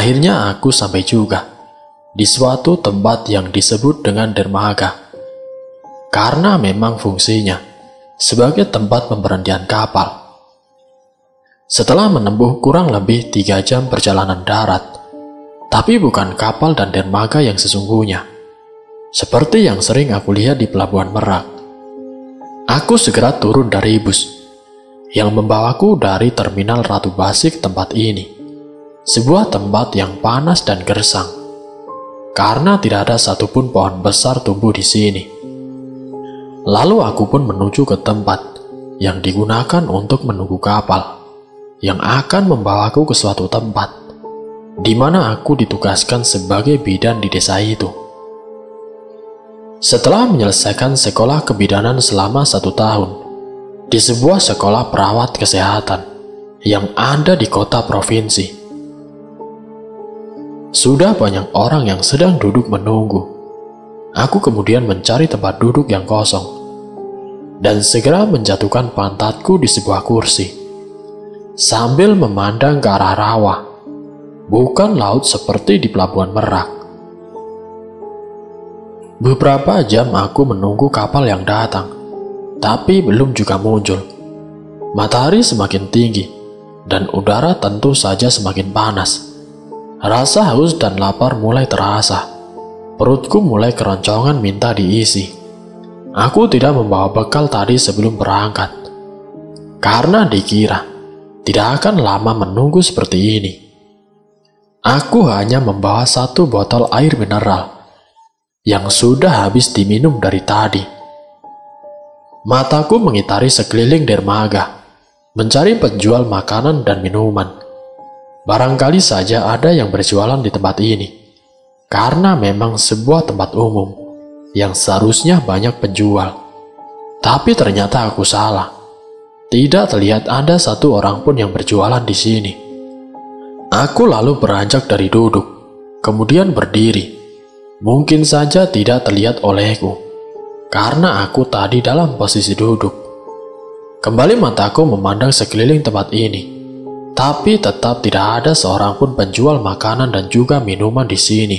Akhirnya aku sampai juga di suatu tempat yang disebut dengan dermaga, karena memang fungsinya sebagai tempat pemberhentian kapal. Setelah menempuh kurang lebih 3 jam perjalanan darat, tapi bukan kapal dan dermaga yang sesungguhnya, seperti yang sering aku lihat di Pelabuhan Merak. Aku segera turun dari bus yang membawaku dari Terminal Ratu Basi ke tempat ini, sebuah tempat yang panas dan gersang, karena tidak ada satupun pohon besar tumbuh di sini. Lalu aku pun menuju ke tempat yang digunakan untuk menunggu kapal yang akan membawaku ke suatu tempat di mana aku ditugaskan sebagai bidan di desa itu. Setelah menyelesaikan sekolah kebidanan selama 1 tahun di sebuah sekolah perawat kesehatan yang ada di kota provinsi, sudah banyak orang yang sedang duduk menunggu. Aku kemudian mencari tempat duduk yang kosong dan segera menjatuhkan pantatku di sebuah kursi sambil memandang ke arah rawa, bukan laut seperti di Pelabuhan Merak. Beberapa jam aku menunggu kapal yang datang, tapi belum juga muncul. Matahari semakin tinggi dan udara tentu saja semakin panas. Rasa haus dan lapar mulai terasa. Perutku mulai keroncongan minta diisi. Aku tidak membawa bekal tadi sebelum berangkat, karena dikira tidak akan lama menunggu seperti ini. Aku hanya membawa 1 botol air mineral yang sudah habis diminum dari tadi. Mataku mengitari sekeliling dermaga, mencari penjual makanan dan minuman. Barangkali saja ada yang berjualan di tempat ini, karena memang sebuah tempat umum yang seharusnya banyak penjual. Tapi ternyata aku salah. Tidak terlihat ada 1 orang pun yang berjualan di sini. Aku lalu beranjak dari duduk, kemudian berdiri. Mungkin saja tidak terlihat olehku, karena aku tadi dalam posisi duduk. Kembali mataku memandang sekeliling tempat ini, tapi tetap tidak ada seorang pun penjual makanan dan juga minuman di sini.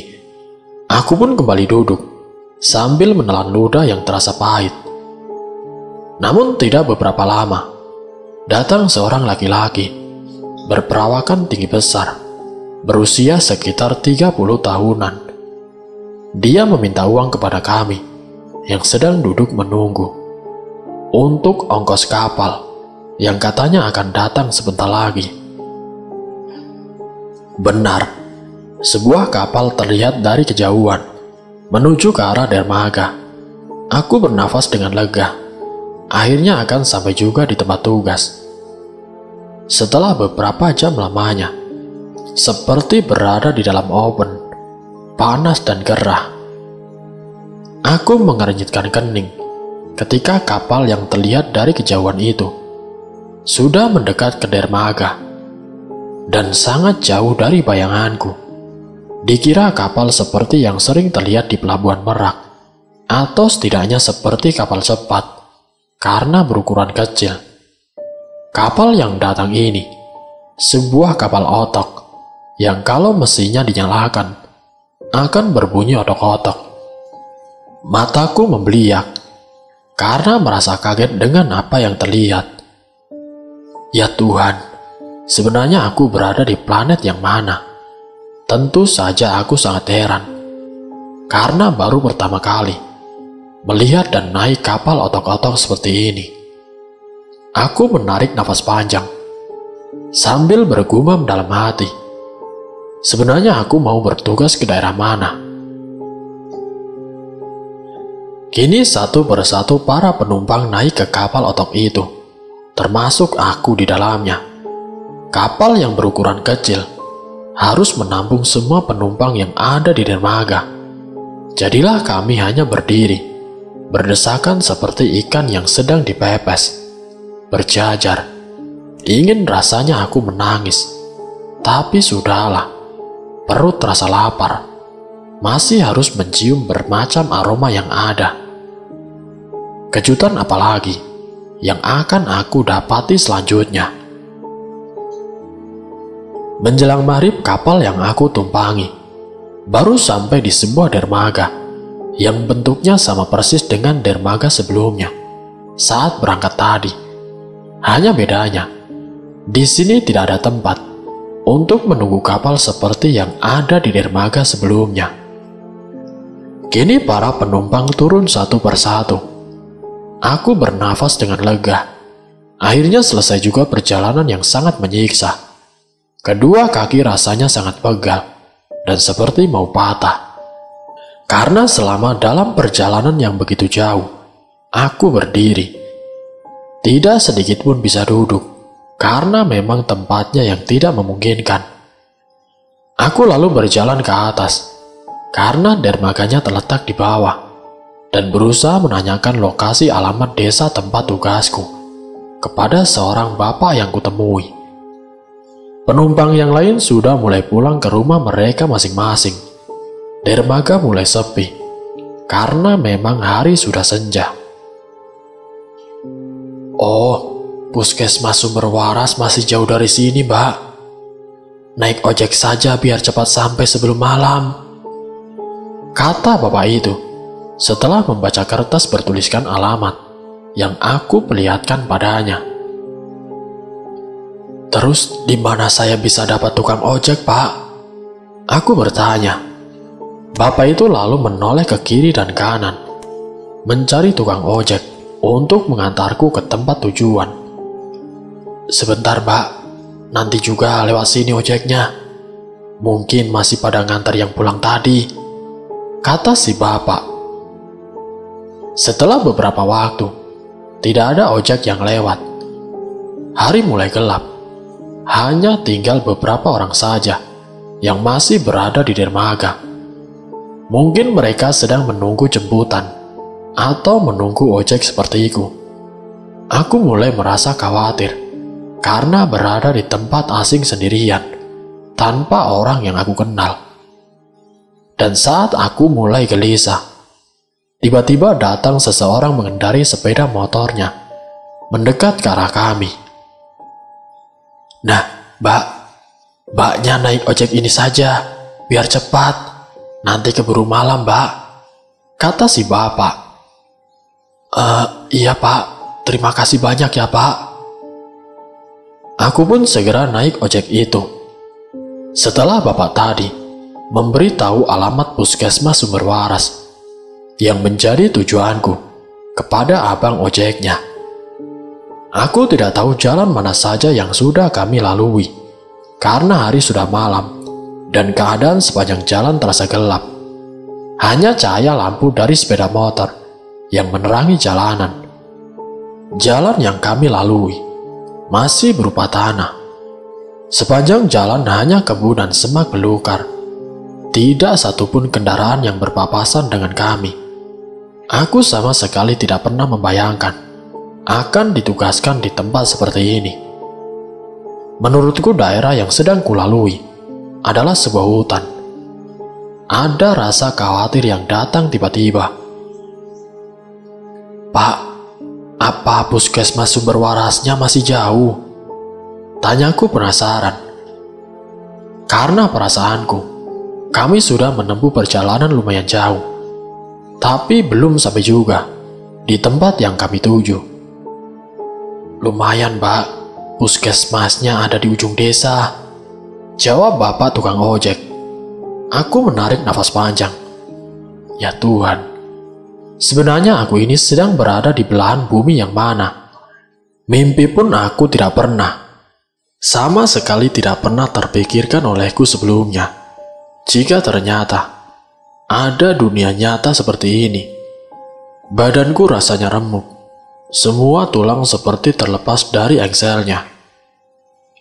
Aku pun kembali duduk, sambil menelan ludah yang terasa pahit. Namun tidak beberapa lama, datang seorang laki-laki, berperawakan tinggi besar, berusia sekitar 30 tahunan. Dia meminta uang kepada kami yang sedang duduk menunggu untuk ongkos kapal yang katanya akan datang sebentar lagi. Benar, sebuah kapal terlihat dari kejauhan menuju ke arah dermaga. Aku bernafas dengan lega. Akhirnya akan sampai juga di tempat tugas. Setelah beberapa jam lamanya, seperti berada di dalam oven, panas dan gerah. Aku mengernyitkan kening ketika kapal yang terlihat dari kejauhan itu sudah mendekat ke dermaga dan sangat jauh dari bayanganku. Dikira kapal seperti yang sering terlihat di Pelabuhan Merak, atau setidaknya seperti kapal cepat karena berukuran kecil. Kapal yang datang ini sebuah kapal otok yang kalau mesinnya dinyalakan akan berbunyi otok-otok. Mataku membeliak karena merasa kaget dengan apa yang terlihat. Ya Tuhan, sebenarnya aku berada di planet yang mana? Tentu saja aku sangat heran, karena baru pertama kali melihat dan naik kapal otok-otok seperti ini. Aku menarik nafas panjang, sambil bergumam dalam hati. Sebenarnya aku mau bertugas ke daerah mana? Kini satu persatu para penumpang naik ke kapal otok itu, termasuk aku di dalamnya. Kapal yang berukuran kecil harus menampung semua penumpang yang ada di dermaga. Jadilah kami hanya berdiri, berdesakan seperti ikan yang sedang dipepes, berjajar. Ingin rasanya aku menangis, tapi sudahlah. Perut terasa lapar, masih harus mencium bermacam aroma yang ada. Kejutan apalagi yang akan aku dapati selanjutnya? Menjelang maghrib, kapal yang aku tumpangi baru sampai di sebuah dermaga yang bentuknya sama persis dengan dermaga sebelumnya saat berangkat tadi. Hanya bedanya, di sini tidak ada tempat untuk menunggu kapal seperti yang ada di dermaga sebelumnya. Kini para penumpang turun satu persatu. Aku bernafas dengan lega. Akhirnya selesai juga perjalanan yang sangat menyiksa. Kedua kaki rasanya sangat pegal dan seperti mau patah. Karena selama dalam perjalanan yang begitu jauh, aku berdiri. Tidak sedikit pun bisa duduk, karena memang tempatnya yang tidak memungkinkan. Aku lalu berjalan ke atas, karena dermaganya terletak di bawah, dan berusaha menanyakan lokasi alamat desa tempat tugasku kepada seorang bapak yang kutemui. Penumpang yang lain sudah mulai pulang ke rumah mereka masing-masing. Dermaga mulai sepi, karena memang hari sudah senja. Oh, Puskesmas Sumber Waras masih jauh dari sini, Mbak. Naik ojek saja biar cepat sampai sebelum malam, kata bapak itu setelah membaca kertas bertuliskan alamat yang aku perlihatkan padanya. Terus di mana saya bisa dapat tukang ojek, Pak? Aku bertanya. Bapak itu lalu menoleh ke kiri dan kanan, mencari tukang ojek untuk mengantarku ke tempat tujuan. Sebentar, Mbak. Nanti juga lewat sini ojeknya. Mungkin masih pada ngantar yang pulang tadi, kata si bapak. Setelah beberapa waktu, tidak ada ojek yang lewat. Hari mulai gelap. Hanya tinggal beberapa orang saja yang masih berada di dermaga. Mungkin mereka sedang menunggu jemputan atau menunggu ojek sepertiku. Aku mulai merasa khawatir karena berada di tempat asing sendirian tanpa orang yang aku kenal. Dan saat aku mulai gelisah, tiba-tiba datang seseorang mengendarai sepeda motornya mendekat ke arah kami. Nah, Mbaknya naik ojek ini saja, biar cepat. Nanti keburu malam, Mbak, kata si bapak. Iya, Pak. Terima kasih banyak ya, Pak. Aku pun segera naik ojek itu. Setelah bapak tadi memberitahu alamat Puskesmas Sumber Waras yang menjadi tujuanku kepada abang ojeknya. Aku tidak tahu jalan mana saja yang sudah kami lalui, karena hari sudah malam dan keadaan sepanjang jalan terasa gelap. Hanya cahaya lampu dari sepeda motor yang menerangi jalanan. Jalan yang kami lalui masih berupa tanah. Sepanjang jalan hanya kebun dan semak belukar. Tidak satupun kendaraan yang berpapasan dengan kami. Aku sama sekali tidak pernah membayangkan akan ditugaskan di tempat seperti ini. Menurutku daerah yang sedang kulalui adalah sebuah hutan. Ada rasa khawatir yang datang tiba-tiba. Pak, apa Puskesmas Sumber Warasnya masih jauh? Tanyaku penasaran. Karena perasaanku, kami sudah menempuh perjalanan lumayan jauh, tapi belum sampai juga di tempat yang kami tuju. Lumayan, Mbak. Puskesmasnya ada di ujung desa, jawab bapak tukang ojek. Aku menarik nafas panjang. Ya Tuhan, sebenarnya aku ini sedang berada di belahan bumi yang mana? Mimpi pun aku tidak pernah. Sama sekali tidak pernah terpikirkan olehku sebelumnya. Jika ternyata ada dunia nyata seperti ini. Badanku rasanya remuk. Semua tulang seperti terlepas dari engselnya.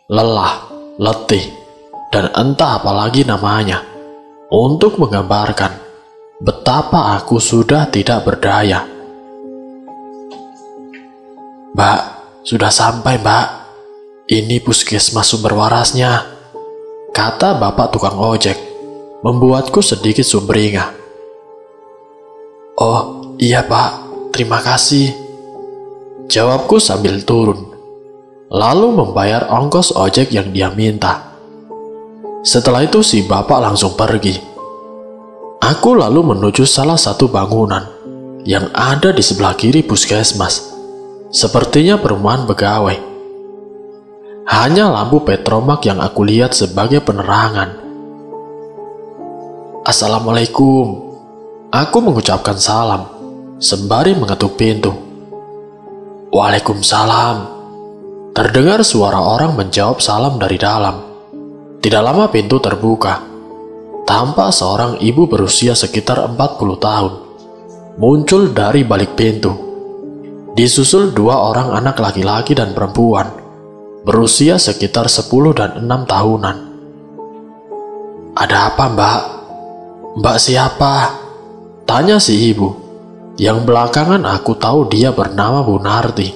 Lelah, letih, dan entah apalagi namanya untuk menggambarkan betapa aku sudah tidak berdaya. Mbak, sudah sampai, Mbak. Ini Puskesmas Sumber Warasnya, kata bapak tukang ojek, membuatku sedikit sumringah. Oh, iya, Pak. Terima kasih, jawabku sambil turun, lalu membayar ongkos ojek yang dia minta. Setelah itu si bapak langsung pergi. Aku lalu menuju salah satu bangunan yang ada di sebelah kiri puskesmas. Sepertinya perumahan pegawai. Hanya lampu petromak yang aku lihat sebagai penerangan. Assalamualaikum. Aku mengucapkan salam sembari mengetuk pintu. Waalaikumsalam. Terdengar suara orang menjawab salam dari dalam. Tidak lama pintu terbuka. Tampak seorang ibu berusia sekitar 40 tahun muncul dari balik pintu. Disusul dua orang anak laki-laki dan perempuan berusia sekitar 10 dan 6 tahunan. Ada apa, Mbak? Mbak siapa? Tanya si ibu, yang belakangan aku tahu dia bernama Bu Narti,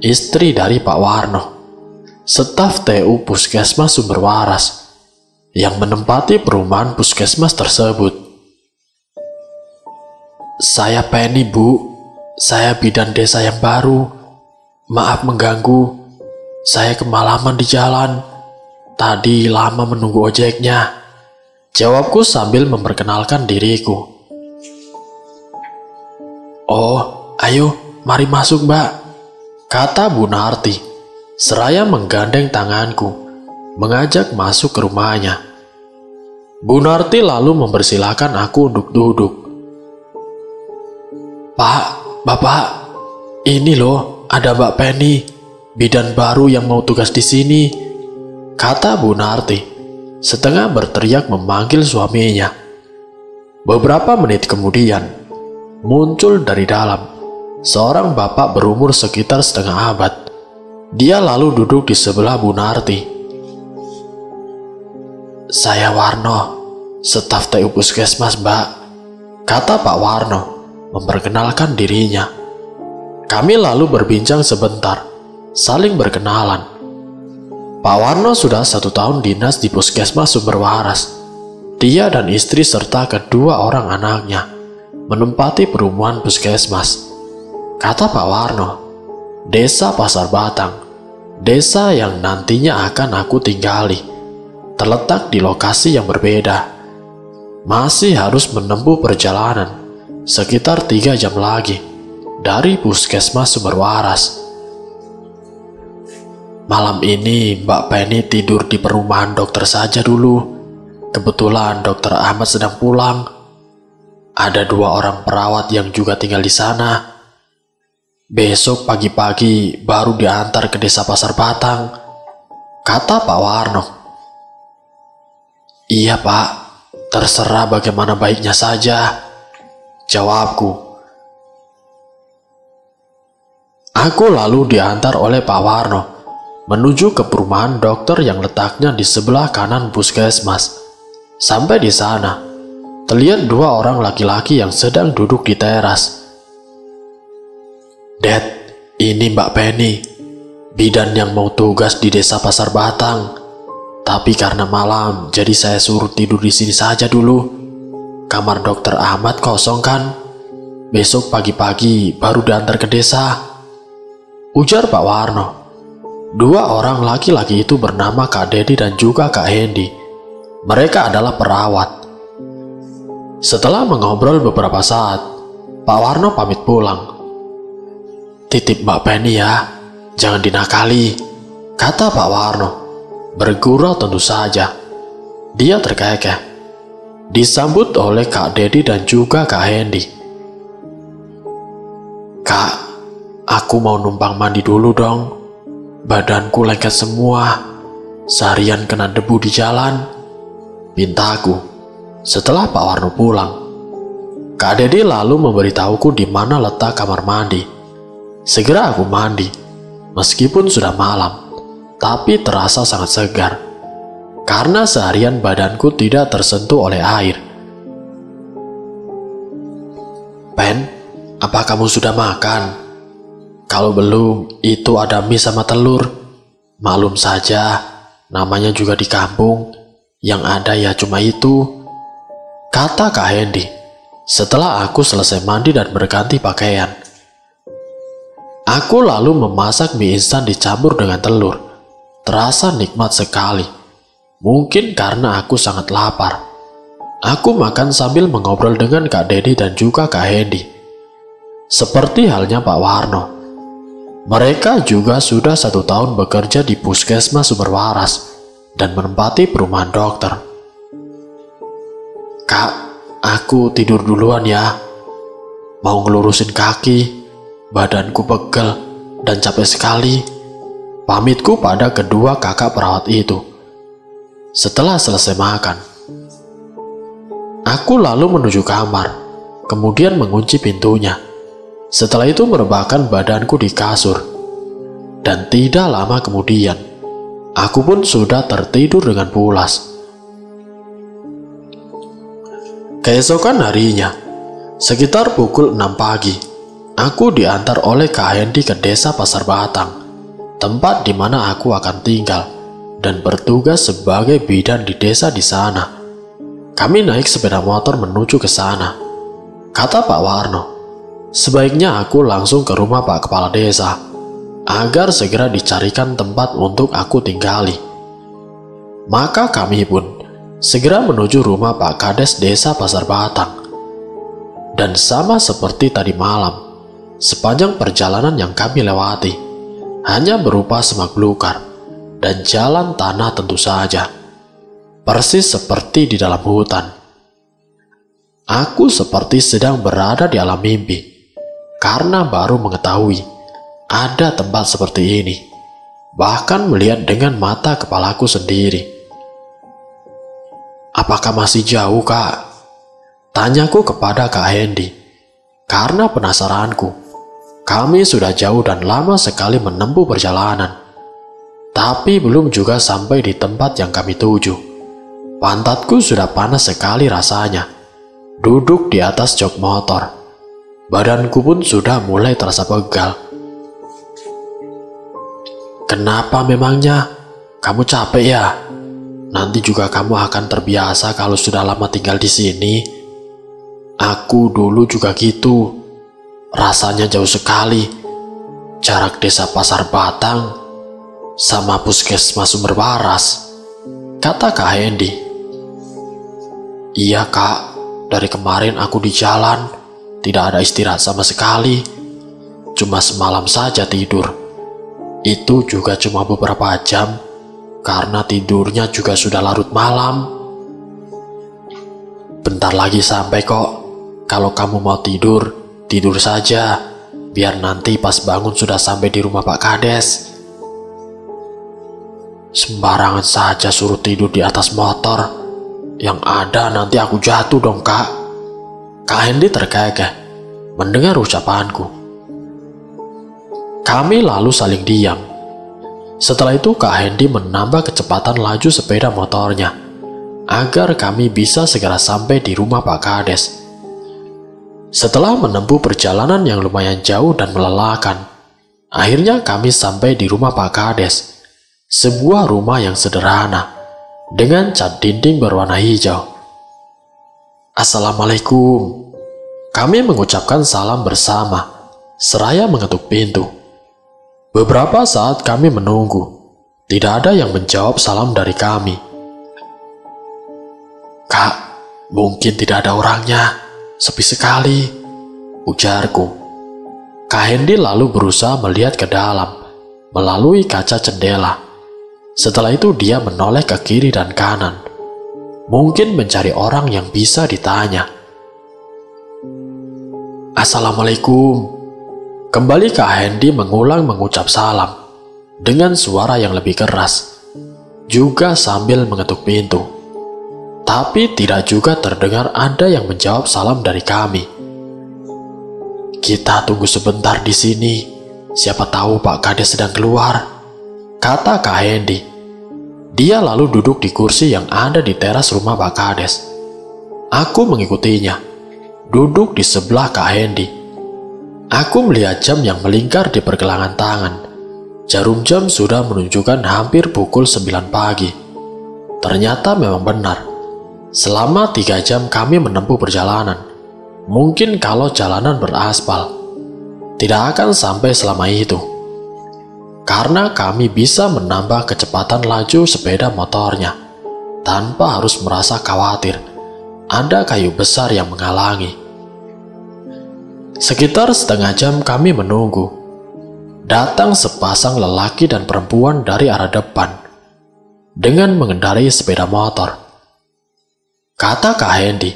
istri dari Pak Warno, staf TU Puskesmas Sumber Waras yang menempati perumahan puskesmas tersebut. Saya Penny, Bu. Saya bidan desa yang baru. Maaf mengganggu. Saya kemalaman di jalan. Tadi lama menunggu ojeknya. Jawabku sambil memperkenalkan diriku. Oh, ayo, mari masuk, Mbak, kata Bu Narti, seraya menggandeng tanganku, mengajak masuk ke rumahnya. Bu Narti lalu mempersilahkan aku untuk duduk. Pak, Bapak, ini loh ada Mbak Penny, bidan baru yang mau tugas di sini, kata Bu Narti, setengah berteriak memanggil suaminya. Beberapa menit kemudian, muncul dari dalam seorang bapak berumur sekitar setengah abad. Dia lalu duduk di sebelah Bu Narti. Saya Warno, staf TU Puskesmas, Mbak, kata Pak Warno, memperkenalkan dirinya. Kami lalu berbincang sebentar, saling berkenalan. Pak Warno sudah 1 tahun dinas di Puskesmas Sumber Waras. Dia dan istri serta kedua orang anaknya menempati perumahan puskesmas. Kata Pak Warno, Desa Pasar Batang, desa yang nantinya akan aku tinggali, terletak di lokasi yang berbeda. Masih harus menempuh perjalanan sekitar 3 jam lagi dari Puskesmas Sumber Waras. Malam ini Mbak Penny tidur di perumahan dokter saja dulu. Kebetulan Dokter Ahmad sedang pulang. Ada 2 orang perawat yang juga tinggal di sana. Besok pagi-pagi baru diantar ke Desa Pasar Batang, kata Pak Warno. Iya Pak, terserah bagaimana baiknya saja, jawabku. Aku lalu diantar oleh Pak Warno menuju ke perumahan dokter yang letaknya di sebelah kanan puskesmas. Sampai di sana, terlihat 2 orang laki-laki yang sedang duduk di teras. Dad, ini Mbak Penny, bidan yang mau tugas di Desa Pasar Batang. Tapi karena malam, jadi saya suruh tidur di sini saja dulu. Kamar Dokter Ahmad kosong kan? Besok pagi-pagi baru diantar ke desa, ujar Pak Warno. 2 orang laki-laki itu bernama Kak Dedi dan juga Kak Hendi. Mereka adalah perawat. Setelah mengobrol beberapa saat, Pak Warno pamit pulang. Titip Mbak Penny ya, jangan dinakali, kata Pak Warno. Bergurau tentu saja. Dia terkekeh, disambut oleh Kak Dedi dan juga Kak Hendi. Kak, aku mau numpang mandi dulu dong. Badanku lengket semua, seharian kena debu di jalan, pintaku setelah Pak Warno pulang. Kak Dedi lalu memberitahuku di mana letak kamar mandi. Segera aku mandi, meskipun sudah malam, tapi terasa sangat segar, karena seharian badanku tidak tersentuh oleh air. Pen, apa kamu sudah makan? Kalau belum, itu ada mie sama telur. Maklum saja, namanya juga di kampung, yang ada ya cuma itu, kata Kak Hendi, setelah aku selesai mandi dan berganti pakaian. Aku lalu memasak mie instan dicampur dengan telur. Terasa nikmat sekali. Mungkin karena aku sangat lapar. Aku makan sambil mengobrol dengan Kak Dedi dan juga Kak Hendy. Seperti halnya Pak Warno. Mereka juga sudah 1 tahun bekerja di Puskesmas Sumber Waras dan menempati perumahan dokter. Kak, aku tidur duluan ya. Mau ngelurusin kaki, badanku pegel dan capek sekali. Pamitku pada kedua kakak perawat itu. Setelah selesai makan, aku lalu menuju kamar, kemudian mengunci pintunya. Setelah itu merebahkan badanku di kasur. Dan tidak lama kemudian, aku pun sudah tertidur dengan pulas. Keesokan harinya, sekitar pukul 6 pagi, aku diantar oleh Kak Hendy ke desa Pasar Batang, tempat di mana aku akan tinggal dan bertugas sebagai bidan di desa di sana. Kami naik sepeda motor menuju ke sana. Kata Pak Warno, sebaiknya aku langsung ke rumah Pak Kepala Desa, agar segera dicarikan tempat untuk aku tinggali. Maka kami pun segera menuju rumah Pak Kades Desa Pasar Batang. Dan sama seperti tadi malam, sepanjang perjalanan yang kami lewati hanya berupa semak belukar dan jalan tanah tentu saja, persis seperti di dalam hutan. Aku seperti sedang berada di alam mimpi, karena baru mengetahui ada tempat seperti ini, bahkan melihat dengan mata kepalaku sendiri. Apakah masih jauh, Kak? Tanyaku kepada Kak Hendy, karena penasaranku. Kami sudah jauh dan lama sekali menempuh perjalanan, tapi belum juga sampai di tempat yang kami tuju. Pantatku sudah panas sekali rasanya, duduk di atas jok motor. Badanku pun sudah mulai terasa pegal. Kenapa memangnya? Kamu capek ya? Nanti juga kamu akan terbiasa kalau sudah lama tinggal di sini. Aku dulu juga gitu. Rasanya jauh sekali. Jarak desa Pasar Batang sama Puskesmas Sumber Waras, kata Kak Hendy. Iya Kak, dari kemarin aku di jalan, tidak ada istirahat sama sekali. Cuma semalam saja tidur. Itu juga cuma beberapa jam, karena tidurnya juga sudah larut malam. Bentar lagi sampai kok. Kalau kamu mau tidur, tidur saja. Biar nanti pas bangun sudah sampai di rumah Pak Kades. Sembarangan saja suruh tidur di atas motor. Yang ada nanti aku jatuh dong, Kak. Kak Hendy terkekeh mendengar ucapanku. Kami lalu saling diam. Setelah itu Kak Hendy menambah kecepatan laju sepeda motornya agar kami bisa segera sampai di rumah Pak Kades. Setelah menempuh perjalanan yang lumayan jauh dan melelahkan, akhirnya kami sampai di rumah Pak Kades. Sebuah rumah yang sederhana dengan cat dinding berwarna hijau. Assalamualaikum. Kami mengucapkan salam bersama seraya mengetuk pintu. Beberapa saat kami menunggu. Tidak ada yang menjawab salam dari kami. Kak, mungkin tidak ada orangnya. Sepi sekali, ujarku. Kak Hendy lalu berusaha melihat ke dalam melalui kaca jendela. Setelah itu dia menoleh ke kiri dan kanan, mungkin mencari orang yang bisa ditanya. Assalamualaikum. Kembali Kak Hendy mengulang mengucap salam dengan suara yang lebih keras, juga sambil mengetuk pintu. Tapi tidak juga terdengar ada yang menjawab salam dari kami. Kita tunggu sebentar di sini. Siapa tahu Pak Kades sedang keluar, kata Kak Hendy. Dia lalu duduk di kursi yang ada di teras rumah Pak Kades. Aku mengikutinya, duduk di sebelah Kak Hendy. Aku melihat jam yang melingkar di pergelangan tangan. Jarum jam sudah menunjukkan hampir pukul 9 pagi. Ternyata memang benar. Selama 3 jam kami menempuh perjalanan. Mungkin kalau jalanan beraspal, tidak akan sampai selama itu. Karena kami bisa menambah kecepatan laju sepeda motornya. tanpa harus merasa khawatir ada kayu besar yang menghalangi. Sekitar setengah jam kami menunggu. Datang sepasang lelaki dan perempuan dari arah depan dengan mengendarai sepeda motor. Kata Kak Hendy,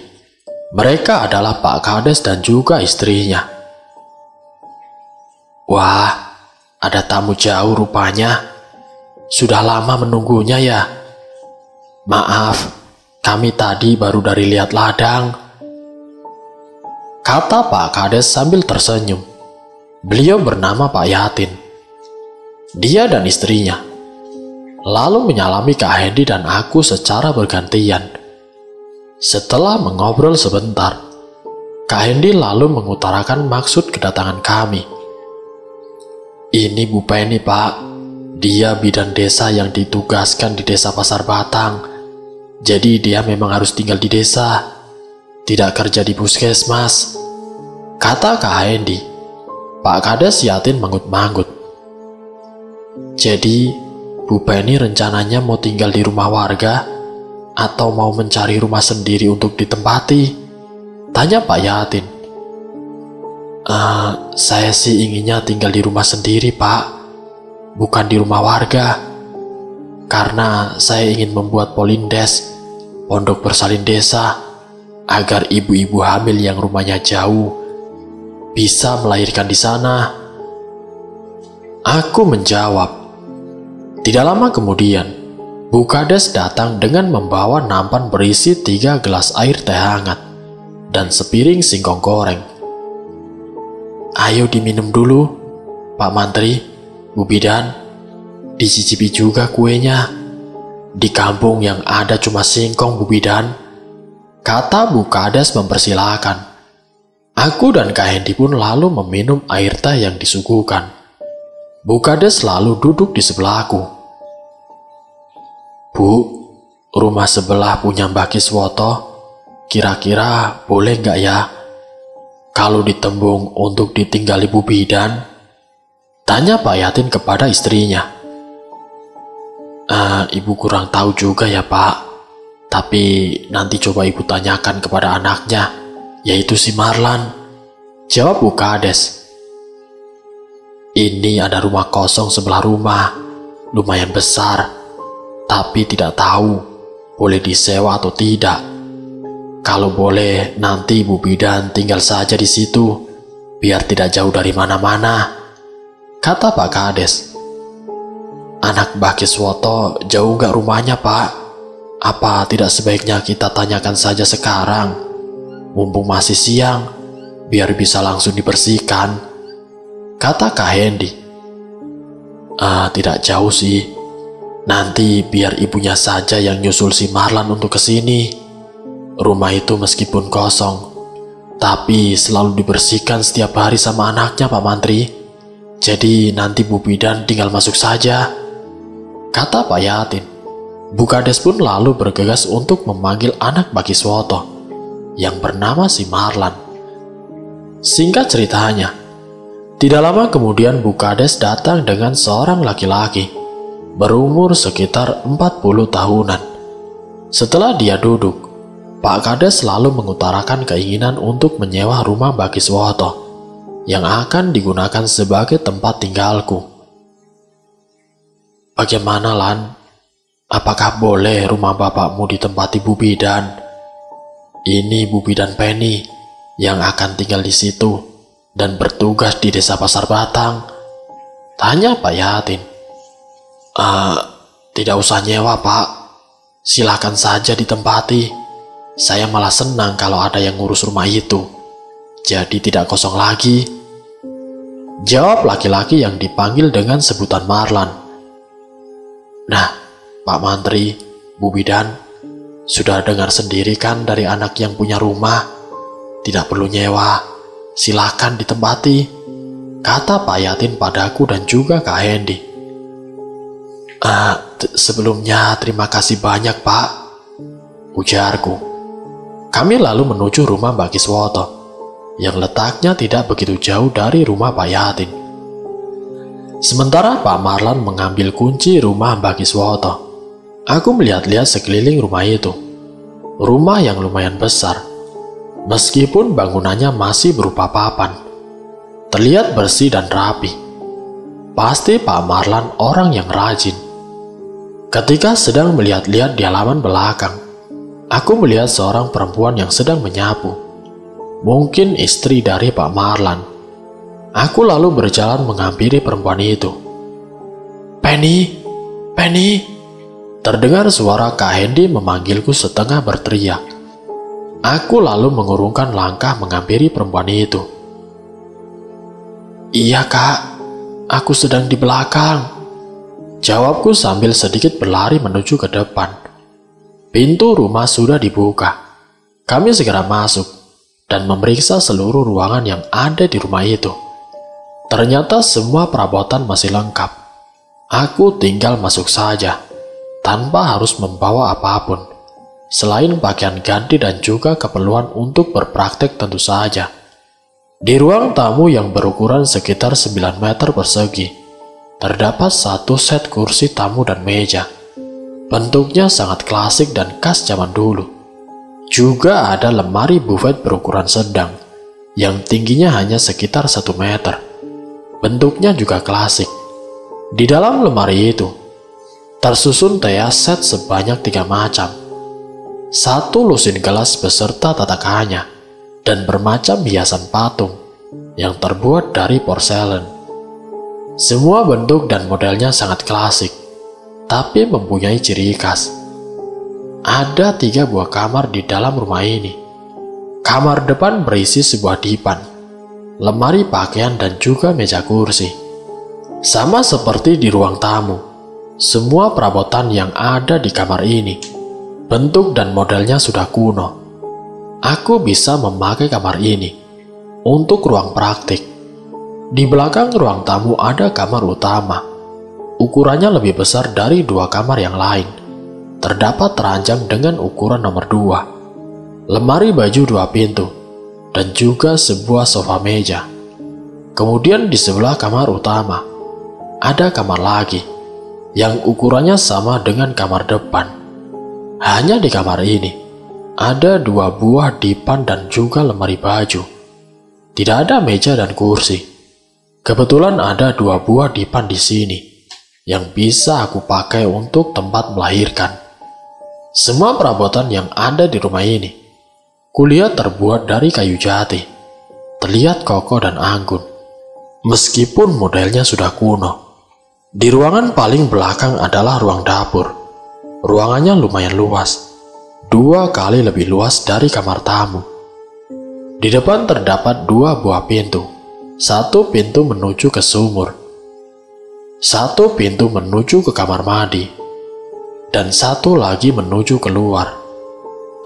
mereka adalah Pak Kades dan juga istrinya. Wah, ada tamu jauh rupanya. Sudah lama menunggunya ya. Maaf, kami tadi baru dari lihat ladang, kata Pak Kades sambil tersenyum. Beliau bernama Pak Yatin. Dia dan istrinya lalu menyalami Kak Hendy dan aku secara bergantian. Setelah mengobrol sebentar, Kak Hendy lalu mengutarakan maksud kedatangan kami. Ini Bu Penny, Pak. Dia bidan desa yang ditugaskan di desa Pasar Batang. Jadi dia memang harus tinggal di desa, tidak kerja di puskesmas, kata Kak Hendy. Pak Kades Yatin manggut-manggut. Jadi Bu Penny rencananya mau tinggal di rumah warga atau mau mencari rumah sendiri untuk ditempati? Tanya Pak Yatin. Saya sih inginnya tinggal di rumah sendiri, Pak. Bukan di rumah warga, karena saya ingin membuat polindes, pondok bersalin desa, agar ibu-ibu hamil yang rumahnya jauh bisa melahirkan di sana. Aku menjawab. Tidak lama kemudian, Bu Kades datang dengan membawa nampan berisi 3 gelas air teh hangat dan sepiring singkong goreng. Ayo diminum dulu, Pak Mantri, Bu Bidan, dicicipi juga kuenya. Di kampung yang ada cuma singkong, Bu Bidan, kata Bu Kades mempersilahkan. Aku dan Kak Hendy pun lalu meminum air teh yang disuguhkan. Bu Kades lalu duduk di sebelahku. Bu, rumah sebelah punya Mbak Kiswoto, kira-kira boleh nggak ya kalau ditembung untuk ditinggali Bu Bidan? Tanya Pak Yatin kepada istrinya. Ibu kurang tahu juga ya, Pak. Tapi nanti coba ibu tanyakan kepada anaknya, yaitu si Marlan, jawab Bu Kades. Ini ada rumah kosong sebelah rumah, lumayan besar, tapi tidak tahu boleh disewa atau tidak. Kalau boleh, nanti Bu Bidan tinggal saja di situ, biar tidak jauh dari mana-mana, kata Pak Kades. Anak Mbak Kiswoto jauh nggak rumahnya, Pak? Apa tidak sebaiknya kita tanyakan saja sekarang, mumpung masih siang, biar bisa langsung dibersihkan, kata Kak Hendy. Tidak jauh sih. Nanti biar ibunya saja yang nyusul si Marlan untuk kesini. Rumah itu meskipun kosong, tapi selalu dibersihkan setiap hari sama anaknya, Pak Mantri. Jadi nanti Bu Bidan tinggal masuk saja, kata Pak Yatin. Bu Kades pun lalu bergegas untuk memanggil anak Mbak Kiswoto yang bernama si Marlan. Singkat ceritanya, tidak lama kemudian Bu Kades datang dengan seorang laki-laki berumur sekitar 40 tahunan. Setelah dia duduk, Pak Kades selalu mengutarakan keinginan untuk menyewa rumah Mbak Kiswoto yang akan digunakan sebagai tempat tinggalku. Bagaimana, Lan? Apakah boleh rumah bapakmu ditempati Bu Bidan? Ini Bu Bidan Penny yang akan tinggal di situ dan bertugas di desa Pasar Batang, tanya Pak Yatin. Tidak usah nyewa, Pak. Silakan saja ditempati. Saya malah senang kalau ada yang ngurus rumah itu. Jadi tidak kosong lagi, jawab laki-laki yang dipanggil dengan sebutan Marlan. Nah, Pak Mantri, Bu Bidan, sudah dengar sendiri kan dari anak yang punya rumah? Tidak perlu nyewa, silakan ditempati, kata Pak Yatin padaku dan juga Kak Hendy. Sebelumnya terima kasih banyak, Pak, ujarku. Kami lalu menuju rumah Mbak Kiswoto yang letaknya tidak begitu jauh dari rumah Pak Yatin. Sementara Pak Marlan mengambil kunci rumah Mbak Kiswoto. Aku melihat-lihat sekeliling rumah itu. Rumah yang lumayan besar, meskipun bangunannya masih berupa papan. Terlihat bersih dan rapi. Pasti Pak Marlan orang yang rajin. Ketika sedang melihat-lihat di halaman belakang, aku melihat seorang perempuan yang sedang menyapu. Mungkin istri dari Pak Marlan. Aku lalu berjalan menghampiri perempuan itu. "Penny, Penny!" Terdengar suara Kak Hendy memanggilku setengah berteriak. Aku lalu mengurungkan langkah menghampiri perempuan itu. "Iya Kak, aku sedang di belakang," jawabku sambil sedikit berlari menuju ke depan. Pintu rumah sudah dibuka. Kami segera masuk dan memeriksa seluruh ruangan yang ada di rumah itu. Ternyata semua perabotan masih lengkap. Aku tinggal masuk saja, tanpa harus membawa apapun, selain pakaian ganti dan juga keperluan untuk berpraktek tentu saja. Di ruang tamu yang berukuran sekitar 9 meter persegi, terdapat satu set kursi tamu dan meja. Bentuknya sangat klasik dan khas zaman dulu. Juga ada lemari buffet berukuran sedang, yang tingginya hanya sekitar 1 meter. Bentuknya juga klasik. Di dalam lemari itu, tersusun tea set sebanyak 3 macam. 1 lusin gelas beserta tatakannya, dan bermacam hiasan patung yang terbuat dari porselen. Semua bentuk dan modelnya sangat klasik, tapi mempunyai ciri khas. Ada 3 buah kamar di dalam rumah ini. Kamar depan berisi sebuah dipan, lemari pakaian dan juga meja kursi. Sama seperti di ruang tamu, semua perabotan yang ada di kamar ini, bentuk dan modelnya sudah kuno. Aku bisa memakai kamar ini untuk ruang praktik. Di belakang ruang tamu ada kamar utama. Ukurannya lebih besar dari 2 kamar yang lain. Terdapat ranjang dengan ukuran nomor 2, lemari baju 2 pintu, dan juga sebuah sofa meja. Kemudian di sebelah kamar utama, ada kamar lagi yang ukurannya sama dengan kamar depan. Hanya di kamar ini, ada 2 buah dipan dan juga lemari baju. Tidak ada meja dan kursi. Kebetulan ada 2 buah dipan di sini, yang bisa aku pakai untuk tempat melahirkan. Semua perabotan yang ada di rumah ini, kulihat terbuat dari kayu jati. Terlihat kokoh dan anggun, meskipun modelnya sudah kuno. Di ruangan paling belakang adalah ruang dapur. Ruangannya lumayan luas, 2 kali lebih luas dari kamar tamu. Di depan terdapat 2 buah pintu. 1 pintu menuju ke sumur, 1 pintu menuju ke kamar mandi, dan 1 lagi menuju keluar.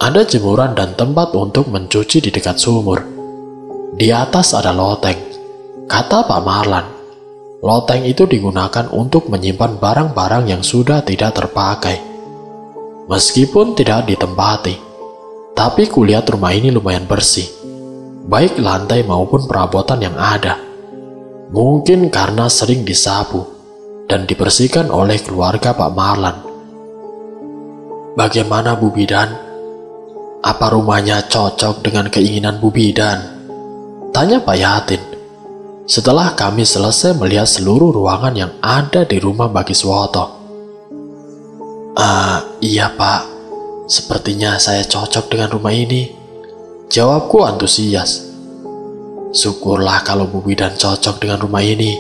Ada jemuran dan tempat untuk mencuci di dekat sumur. Di atas ada loteng. Kata Pak Marlan, loteng itu digunakan untuk menyimpan barang-barang yang sudah tidak terpakai. Meskipun tidak ditempati, tapi kulihat rumah ini lumayan bersih, baik lantai maupun perabotan yang ada. Mungkin karena sering disapu dan dibersihkan oleh keluarga Pak Marlan. "Bagaimana Bu Bidan? Apa rumahnya cocok dengan keinginan Bu Bidan?" tanya Pak Yatin. Setelah kami selesai melihat seluruh ruangan yang ada di rumah Bagiswoto. Iya Pak, sepertinya saya cocok dengan rumah ini," jawabku antusias. "Syukurlah kalau Bu Bidan cocok dengan rumah ini.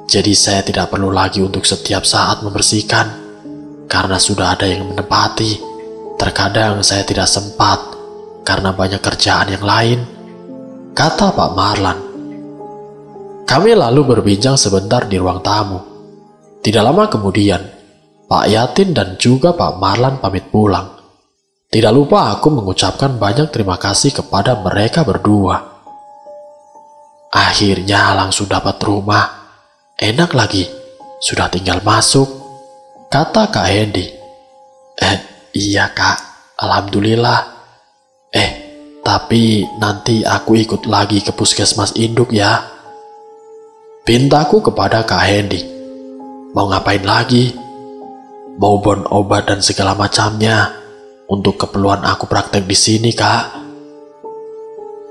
Jadi saya tidak perlu lagi untuk setiap saat membersihkan, karena sudah ada yang menempati. Terkadang saya tidak sempat, karena banyak kerjaan yang lain," kata Pak Marlan. Kami lalu berbincang sebentar di ruang tamu. Tidak lama kemudian, Pak Yatin dan juga Pak Marlan pamit pulang. Tidak lupa aku mengucapkan banyak terima kasih kepada mereka berdua. Akhirnya langsung dapat rumah. Enak lagi, sudah tinggal masuk, kata Kak Hendy. Iya Kak, alhamdulillah. Tapi nanti aku ikut lagi ke puskesmas induk ya, pintaku kepada Kak Hendy. Mau ngapain lagi? Mau bon obat dan segala macamnya untuk keperluan aku praktek di sini, Kak.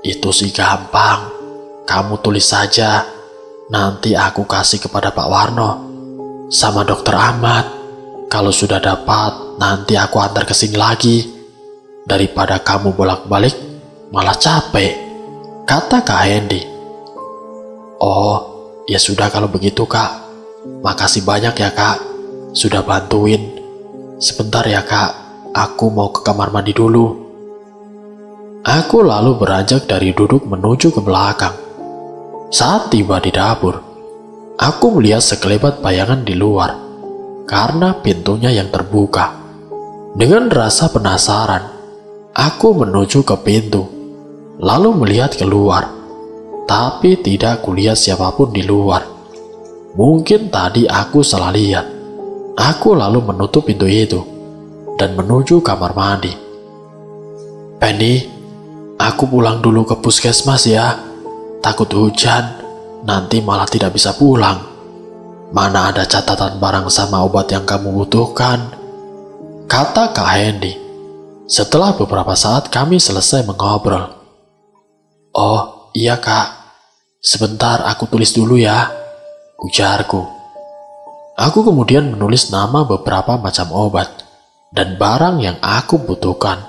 Itu sih gampang. Kamu tulis saja. Nanti aku kasih kepada Pak Warno sama Dokter Ahmad. Kalau sudah dapat, nanti aku antar ke sini lagi. Daripada kamu bolak-balik, malah capek, kata Kak Hendy. Oh, ya sudah kalau begitu, Kak. Makasih banyak ya, Kak. Sudah bantuin. Sebentar ya, Kak. Aku mau ke kamar mandi dulu. Aku lalu beranjak dari duduk menuju ke belakang. Saat tiba di dapur, aku melihat sekelebat bayangan di luar karena pintunya yang terbuka. Dengan rasa penasaran, aku menuju ke pintu, lalu melihat keluar. Tapi tidak kulihat siapapun di luar. Mungkin tadi aku salah lihat. Aku lalu menutup pintu itu dan menuju kamar mandi. Penny, aku pulang dulu ke puskesmas ya. Takut hujan, nanti malah tidak bisa pulang. Mana ada catatan barang sama obat yang kamu butuhkan, kata Kak Hendy. Setelah beberapa saat kami selesai mengobrol. Oh iya, Kak, sebentar aku tulis dulu ya, ujarku. Aku kemudian menulis nama beberapa macam obat dan barang yang aku butuhkan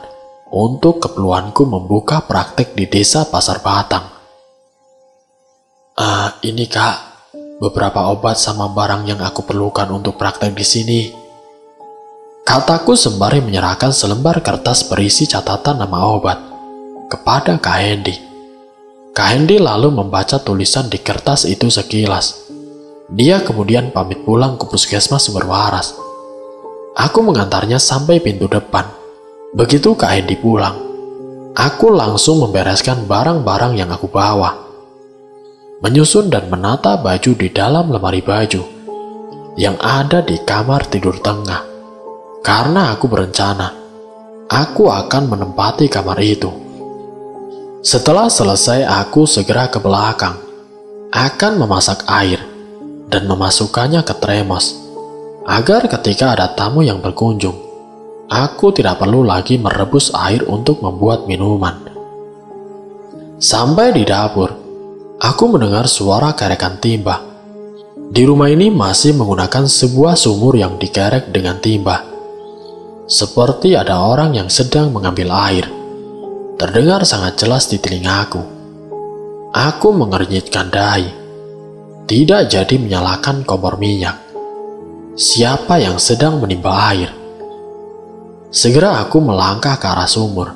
untuk keperluanku membuka praktek di desa Pasar Batang. Ini, Kak, beberapa obat sama barang yang aku perlukan untuk praktek di sini, kataku sembari menyerahkan selembar kertas berisi catatan nama obat kepada Kak Hendy. Kak Hendy lalu membaca tulisan di kertas itu sekilas. Dia kemudian pamit pulang ke puskesmas Sumber Waras. Aku mengantarnya sampai pintu depan. Begitu Kak Hendy pulang, aku langsung membereskan barang-barang yang aku bawa, menyusun dan menata baju di dalam lemari baju yang ada di kamar tidur tengah. Karena aku berencana, aku akan menempati kamar itu. Setelah selesai, aku segera ke belakang, akan memasak air dan memasukkannya ke termos, agar ketika ada tamu yang berkunjung, aku tidak perlu lagi merebus air untuk membuat minuman. Sampai di dapur, aku mendengar suara kerekan timba. Di rumah ini masih menggunakan sebuah sumur yang dikerek dengan timba. Seperti ada orang yang sedang mengambil air. Terdengar sangat jelas di telingaku. Aku mengernyitkan dahi. Tidak jadi menyalakan kompor minyak. Siapa yang sedang menimba air? Segera aku melangkah ke arah sumur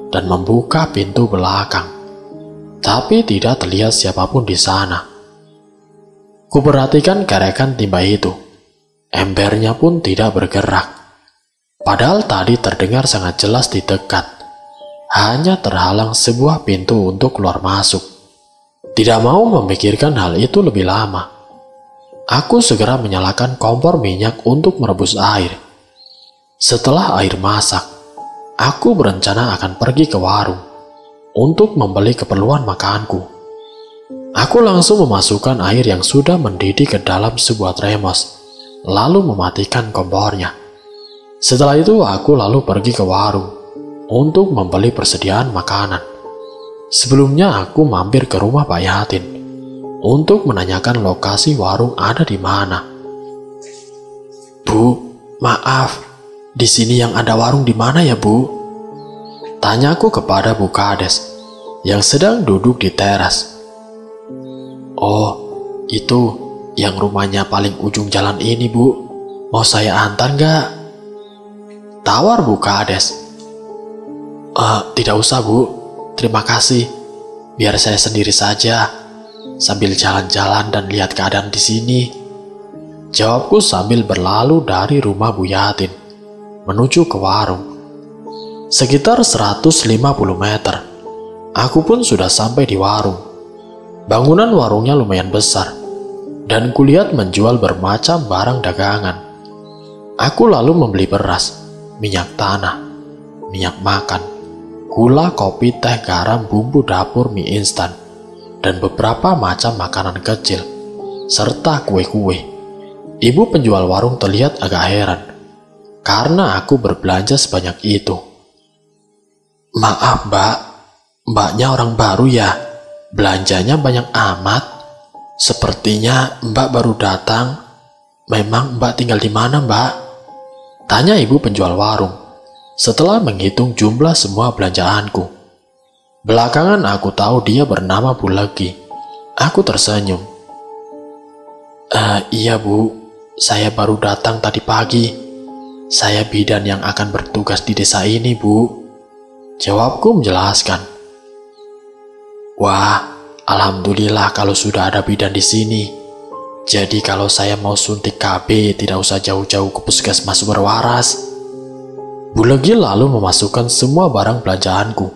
dan membuka pintu belakang. Tapi tidak terlihat siapapun di sana. Kuperhatikan kerekan timba itu. Embernya pun tidak bergerak. Padahal tadi terdengar sangat jelas di dekat. Hanya terhalang sebuah pintu untuk keluar masuk. Tidak mau memikirkan hal itu lebih lama. Aku segera menyalakan kompor minyak untuk merebus air. Setelah air masak, aku berencana akan pergi ke warung untuk membeli keperluan makanku. Aku langsung memasukkan air yang sudah mendidih ke dalam sebuah termos, lalu mematikan kompornya. Setelah itu aku lalu pergi ke warung untuk membeli persediaan makanan. Sebelumnya aku mampir ke rumah Pak Yatin untuk menanyakan lokasi warung ada di mana. Bu, maaf, di sini yang ada warung di mana ya, Bu? Tanyaku kepada Bu Kades yang sedang duduk di teras. Oh, itu yang rumahnya paling ujung jalan ini, Bu. Mau saya antar nggak? Tawar Bu Kades. Tidak usah, Bu. Terima kasih. Biar saya sendiri saja, sambil jalan-jalan dan lihat keadaan di sini, jawabku sambil berlalu dari rumah Bu Yatin menuju ke warung. Sekitar 150 meter, aku pun sudah sampai di warung. Bangunan warungnya lumayan besar, dan kulihat menjual bermacam barang dagangan. Aku lalu membeli beras, minyak tanah, minyak makan, gula, kopi, teh, garam, bumbu dapur, mie instan, dan beberapa macam makanan kecil, serta kue-kue. Ibu penjual warung terlihat agak heran karena aku berbelanja sebanyak itu. Maaf mbak, mbaknya orang baru ya? Belanjanya banyak amat. Sepertinya mbak baru datang. Memang mbak tinggal di mana mbak? Tanya ibu penjual warung setelah menghitung jumlah semua belanjaanku. Belakangan aku tahu dia bernama Bu Legi. Aku tersenyum. Iya bu, saya baru datang tadi pagi. Saya bidan yang akan bertugas di desa ini bu. Jawabku menjelaskan. Wah, alhamdulillah kalau sudah ada bidan di sini. Jadi kalau saya mau suntik KB tidak usah jauh-jauh ke puskesmas Sumberwaras. Bu Legi lalu memasukkan semua barang belanjaanku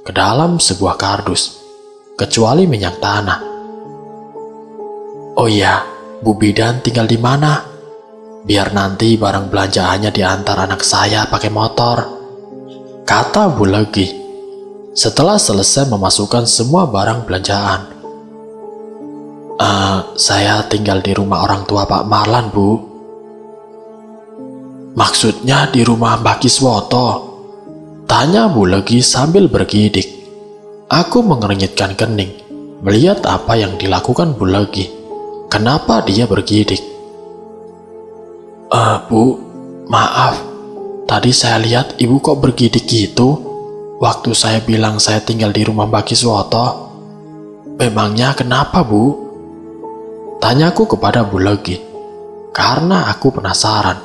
ke dalam sebuah kardus, kecuali minyak tanah. Oh iya, Bu Bidan tinggal di mana? Biar nanti barang belanjaannya diantar anak saya pakai motor, kata Bu Legi setelah selesai memasukkan semua barang belanjaan. Saya tinggal di rumah orang tua Pak Marlan, Bu. Maksudnya di rumah Mbak Kiswoto? Tanya Bu Legi sambil bergidik. Aku mengernyitkan kening melihat apa yang dilakukan Bu Legi. Kenapa dia bergidik? Bu, maaf. Tadi saya lihat ibu kok bergidik gitu waktu saya bilang saya tinggal di rumah Mbak Kiswoto. Memangnya kenapa, Bu? Tanyaku kepada Bu Legi karena aku penasaran.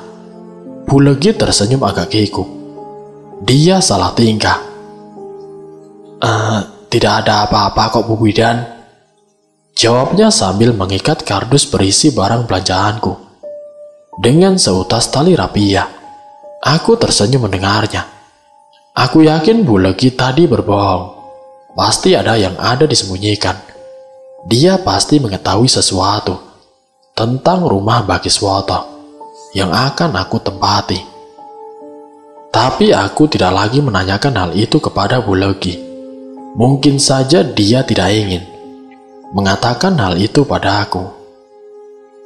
Bu Legi tersenyum agak kikuk. Dia salah tingkah. Tidak ada apa-apa kok Bu Bidan, jawabnya sambil mengikat kardus berisi barang belanjaanku dengan seutas tali rapia. Aku tersenyum mendengarnya. Aku yakin Bu Legi tadi berbohong. Pasti ada yang ada disembunyikan. Dia pasti mengetahui sesuatu tentang rumah Mbak Kiswoto yang akan aku tempati. Tapi aku tidak lagi menanyakan hal itu kepada Bu Legi. Mungkin saja dia tidak ingin mengatakan hal itu pada aku.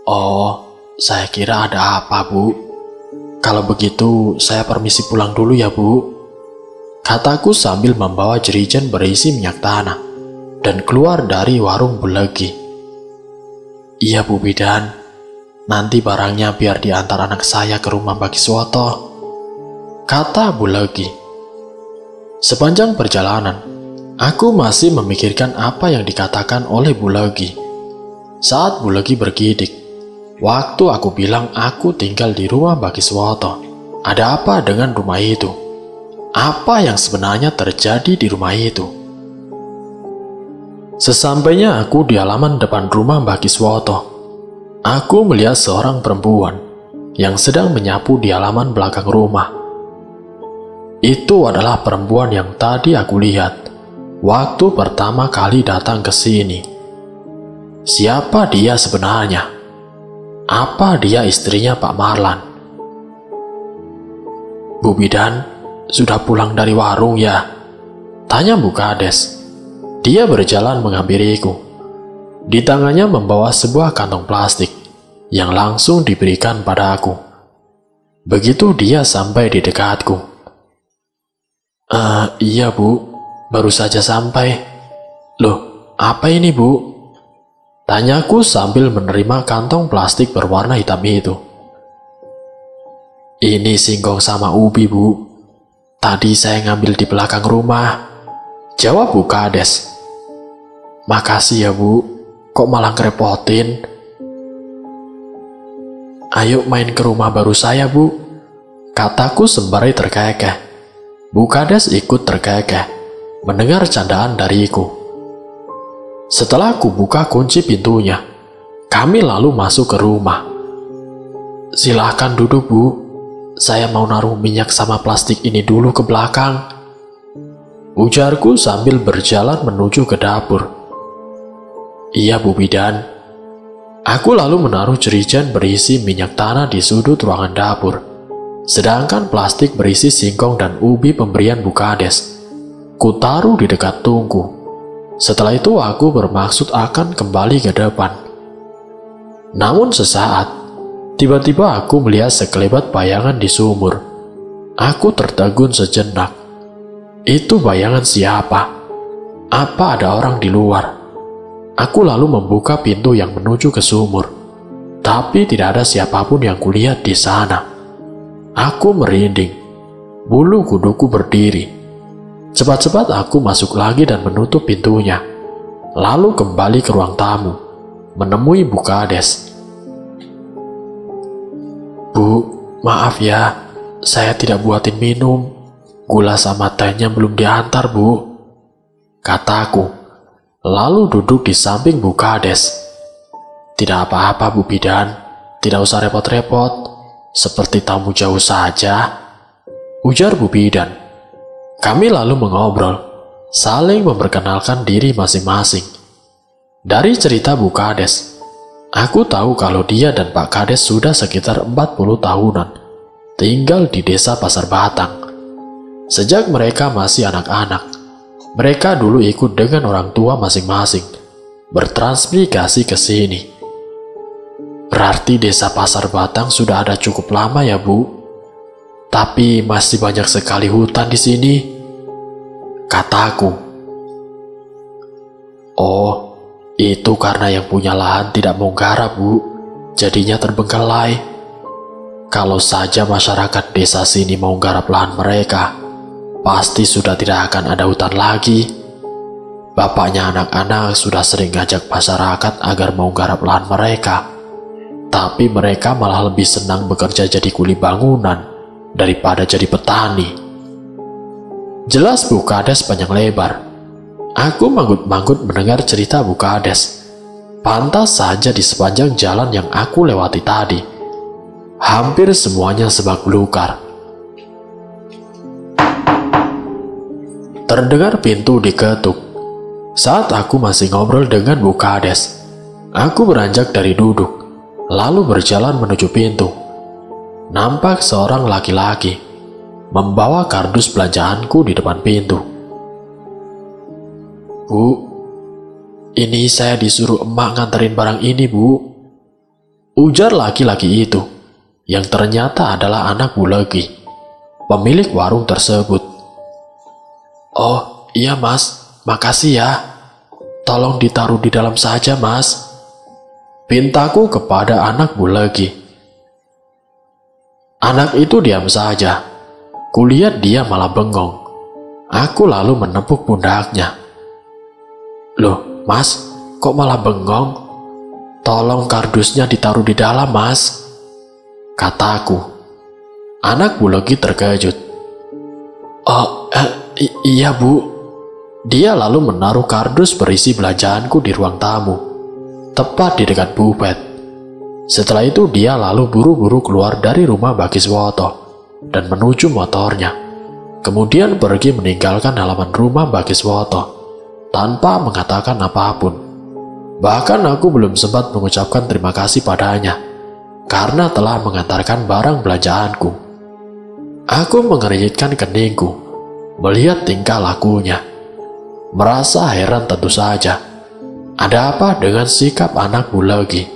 Oh, saya kira ada apa, Bu? Kalau begitu, saya permisi pulang dulu ya, Bu. Kataku sambil membawa jerigen berisi minyak tanah dan keluar dari warung Bu Legi. Iya, Bu Bidan. Nanti barangnya biar diantar anak saya ke rumah Mbak Kiswoto, kata Bu Legi. Sepanjang perjalanan, aku masih memikirkan apa yang dikatakan oleh Bu Legi. Saat Bu Legi bergidik, waktu aku bilang aku tinggal di rumah Mbak Kiswoto, ada apa dengan rumah itu? Apa yang sebenarnya terjadi di rumah itu? Sesampainya aku di halaman depan rumah Mbak Kiswoto, aku melihat seorang perempuan yang sedang menyapu di halaman belakang rumah. Itu adalah perempuan yang tadi aku lihat waktu pertama kali datang ke sini. Siapa dia sebenarnya? Apa dia istrinya Pak Marlan? Bu Bidan, sudah pulang dari warung ya? Tanya Bu Kades. Dia berjalan menghampiriku. Di tangannya membawa sebuah kantong plastik yang langsung diberikan padaku. Begitu dia sampai di dekatku. Iya Bu, baru saja sampai. Loh, apa ini Bu? Tanyaku sambil menerima kantong plastik berwarna hitam itu. Ini singkong sama ubi Bu. Tadi saya ngambil di belakang rumah, jawab Bu Kades. Makasih ya Bu, kok malah ngerepotin? Ayo main ke rumah baru saya Bu, kataku sembari terkekeh. Bu Kades ikut terkekeh mendengar candaan dariku. Setelah ku buka kunci pintunya, kami lalu masuk ke rumah. Silahkan duduk Bu, saya mau naruh minyak sama plastik ini dulu ke belakang, ujarku sambil berjalan menuju ke dapur. Iya Bu Bidan. Aku lalu menaruh jerigen berisi minyak tanah di sudut ruangan dapur, sedangkan plastik berisi singkong dan ubi pemberian Bu Kades ku taruh di dekat tungku. Setelah itu aku bermaksud akan kembali ke depan. Namun sesaat, Tiba-tiba aku melihat sekelebat bayangan di sumur. Aku tertegun sejenak. Itu bayangan siapa? Apa ada orang di luar? Aku lalu membuka pintu yang menuju ke sumur. Tapi tidak ada siapapun yang kulihat di sana. Aku merinding. Bulu kuduku berdiri. Cepat-cepat aku masuk lagi dan menutup pintunya. Lalu kembali ke ruang tamu, menemui Bu Kades. "Bu, maaf ya, saya tidak buatin minum. Gula sama tehnya belum diantar, Bu," kataku. Lalu duduk di samping Bu Kades. "Tidak apa-apa, Bu Bidan. Tidak usah repot-repot. Seperti tamu jauh saja," ujar Bu Bidan. Kami lalu mengobrol, saling memperkenalkan diri masing-masing. Dari cerita Bu Kades, aku tahu kalau dia dan Pak Kades sudah sekitar 40 tahunan tinggal di desa Pasar Batang. Sejak mereka masih anak-anak, mereka dulu ikut dengan orang tua masing-masing bertransmigrasi ke sini. "Berarti desa Pasar Batang sudah ada cukup lama ya, Bu? Tapi masih banyak sekali hutan di sini," kataku. "Oh, itu karena yang punya lahan tidak mau garap, Bu. Jadinya terbengkalai. Kalau saja masyarakat desa sini mau garap lahan mereka, pasti sudah tidak akan ada hutan lagi. Bapaknya anak-anak sudah sering ngajak masyarakat agar mau garap lahan mereka. Tapi mereka malah lebih senang bekerja jadi kuli bangunan daripada jadi petani." Jelas Bu Kades panjang lebar. Aku manggut-manggut mendengar cerita Bu Kades. Pantas saja di sepanjang jalan yang aku lewati tadi, hampir semuanya sebab belukar. Terdengar pintu diketuk. Saat aku masih ngobrol dengan Bu Kades, aku beranjak dari duduk, lalu berjalan menuju pintu. Nampak seorang laki-laki membawa kardus belanjaanku di depan pintu. "Bu, ini saya disuruh emak nganterin barang ini, Bu," ujar laki-laki itu, yang ternyata adalah anak Bu Legi, pemilik warung tersebut. "Oh, iya Mas, makasih ya. Tolong ditaruh di dalam saja, Mas," pintaku kepada anak Bu Legi. Anak itu diam saja. Kulihat dia malah bengong. Aku lalu menepuk pundaknya. "Loh, Mas, kok malah bengong? Tolong kardusnya ditaruh di dalam, Mas," kataku. Anak Bu Legi terkejut. "Oh, iya Bu." Dia lalu menaruh kardus berisi belanjaanku di ruang tamu, tepat di dekat bufet. Setelah itu dia lalu buru-buru keluar dari rumah Bagiswoto dan menuju motornya. Kemudian pergi meninggalkan halaman rumah Bagiswoto tanpa mengatakan apapun. Bahkan aku belum sempat mengucapkan terima kasih padanya karena telah mengantarkan barang belanjaanku. Aku mengernyitkan keningku melihat tingkah lakunya. Merasa heran tentu saja. Ada apa dengan sikap anak Bu Legi?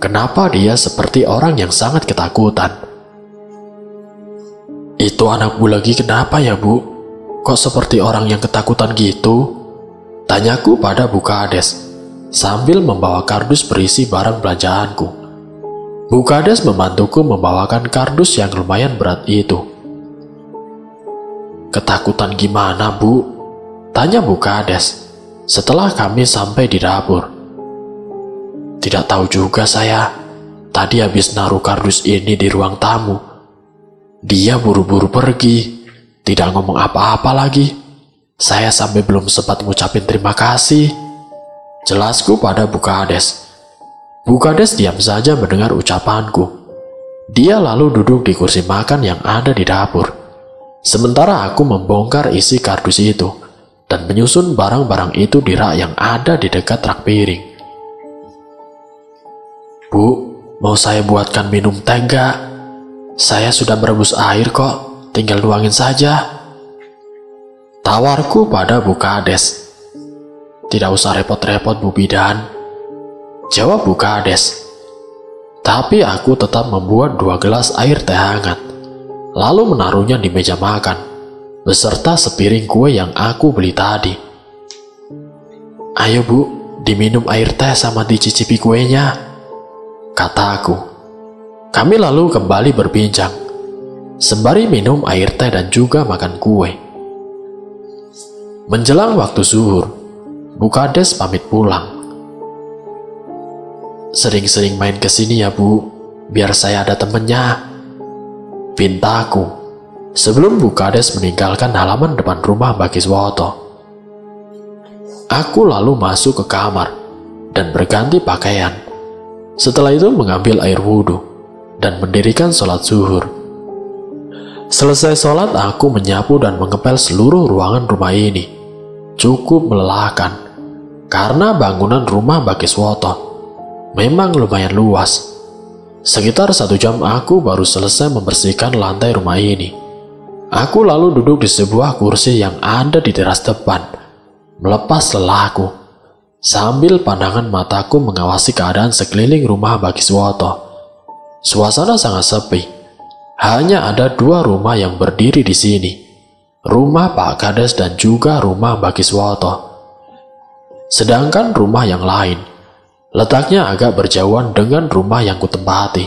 Kenapa dia seperti orang yang sangat ketakutan? "Itu anak Bu Legi kenapa ya, Bu? Kok seperti orang yang ketakutan gitu?" tanyaku pada Bu Kades sambil membawa kardus berisi barang belanjaanku. Bu Kades membantuku membawakan kardus yang lumayan berat itu. "Ketakutan gimana, Bu?" tanya Bu Kades setelah kami sampai di dapur. "Tidak tahu juga saya. Tadi habis naruh kardus ini di ruang tamu. Dia buru-buru pergi, tidak ngomong apa-apa lagi. Saya sampai belum sempat ngucapin terima kasih," jelasku pada Bu Kades. Bu Kades diam saja mendengar ucapanku. Dia lalu duduk di kursi makan yang ada di dapur. Sementara aku membongkar isi kardus itu dan menyusun barang-barang itu di rak yang ada di dekat rak piring. "Bu, mau saya buatkan minum teh nggak? Saya sudah merebus air kok, tinggal nuangin saja," tawarku pada Bu Kades. "Tidak usah repot-repot, Bu Bidan," jawab Bu Kades. Tapi aku tetap membuat 2 gelas air teh hangat, lalu menaruhnya di meja makan, beserta sepiring kue yang aku beli tadi. "Ayo Bu, diminum air teh sama dicicipi kuenya," kataku. Kami lalu kembali berbincang, sembari minum air teh dan juga makan kue. Menjelang waktu zuhur, Bu Kades pamit pulang. "Sering-sering main ke sini ya Bu, biar saya ada temennya," pintaku sebelum Bu Kades meninggalkan halaman depan rumah Bagiswoto. Aku lalu masuk ke kamar dan berganti pakaian. Setelah itu mengambil air wudhu dan mendirikan sholat zuhur. Selesai sholat, aku menyapu dan mengepel seluruh ruangan rumah ini. Cukup melelahkan, karena bangunan rumah Bagiswoto memang lumayan luas. Sekitar 1 jam aku baru selesai membersihkan lantai rumah ini. Aku lalu duduk di sebuah kursi yang ada di teras depan, melepas lelahku, sambil pandangan mataku mengawasi keadaan sekeliling rumah Bagiswoto. Suasana sangat sepi. Hanya ada 2 rumah yang berdiri di sini, rumah Pak Kades dan juga rumah Bagiswoto. Sedangkan rumah yang lain letaknya agak berjauhan dengan rumah yang kutempati.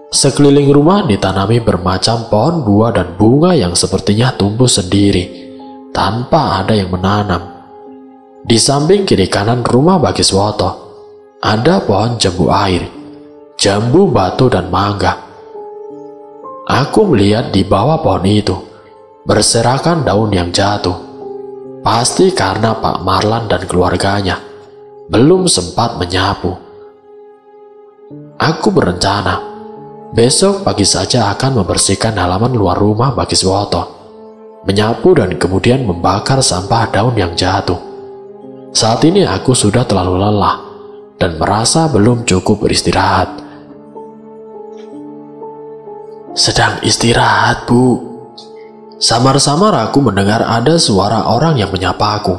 Sekeliling rumah ditanami bermacam pohon buah dan bunga yang sepertinya tumbuh sendiri, tanpa ada yang menanam. Di samping kiri kanan rumah Bagiswoto ada pohon jambu air, jambu batu dan mangga. Aku melihat di bawah pohon itu berserakan daun yang jatuh. Pasti karena Pak Marlan dan keluarganya belum sempat menyapu. Aku berencana besok pagi saja akan membersihkan halaman luar rumah Bagiswoto, menyapu dan kemudian membakar sampah daun yang jatuh. Saat ini aku sudah terlalu lelah dan merasa belum cukup beristirahat. "Sedang istirahat, Bu." Samar-samar aku mendengar ada suara orang yang menyapaku.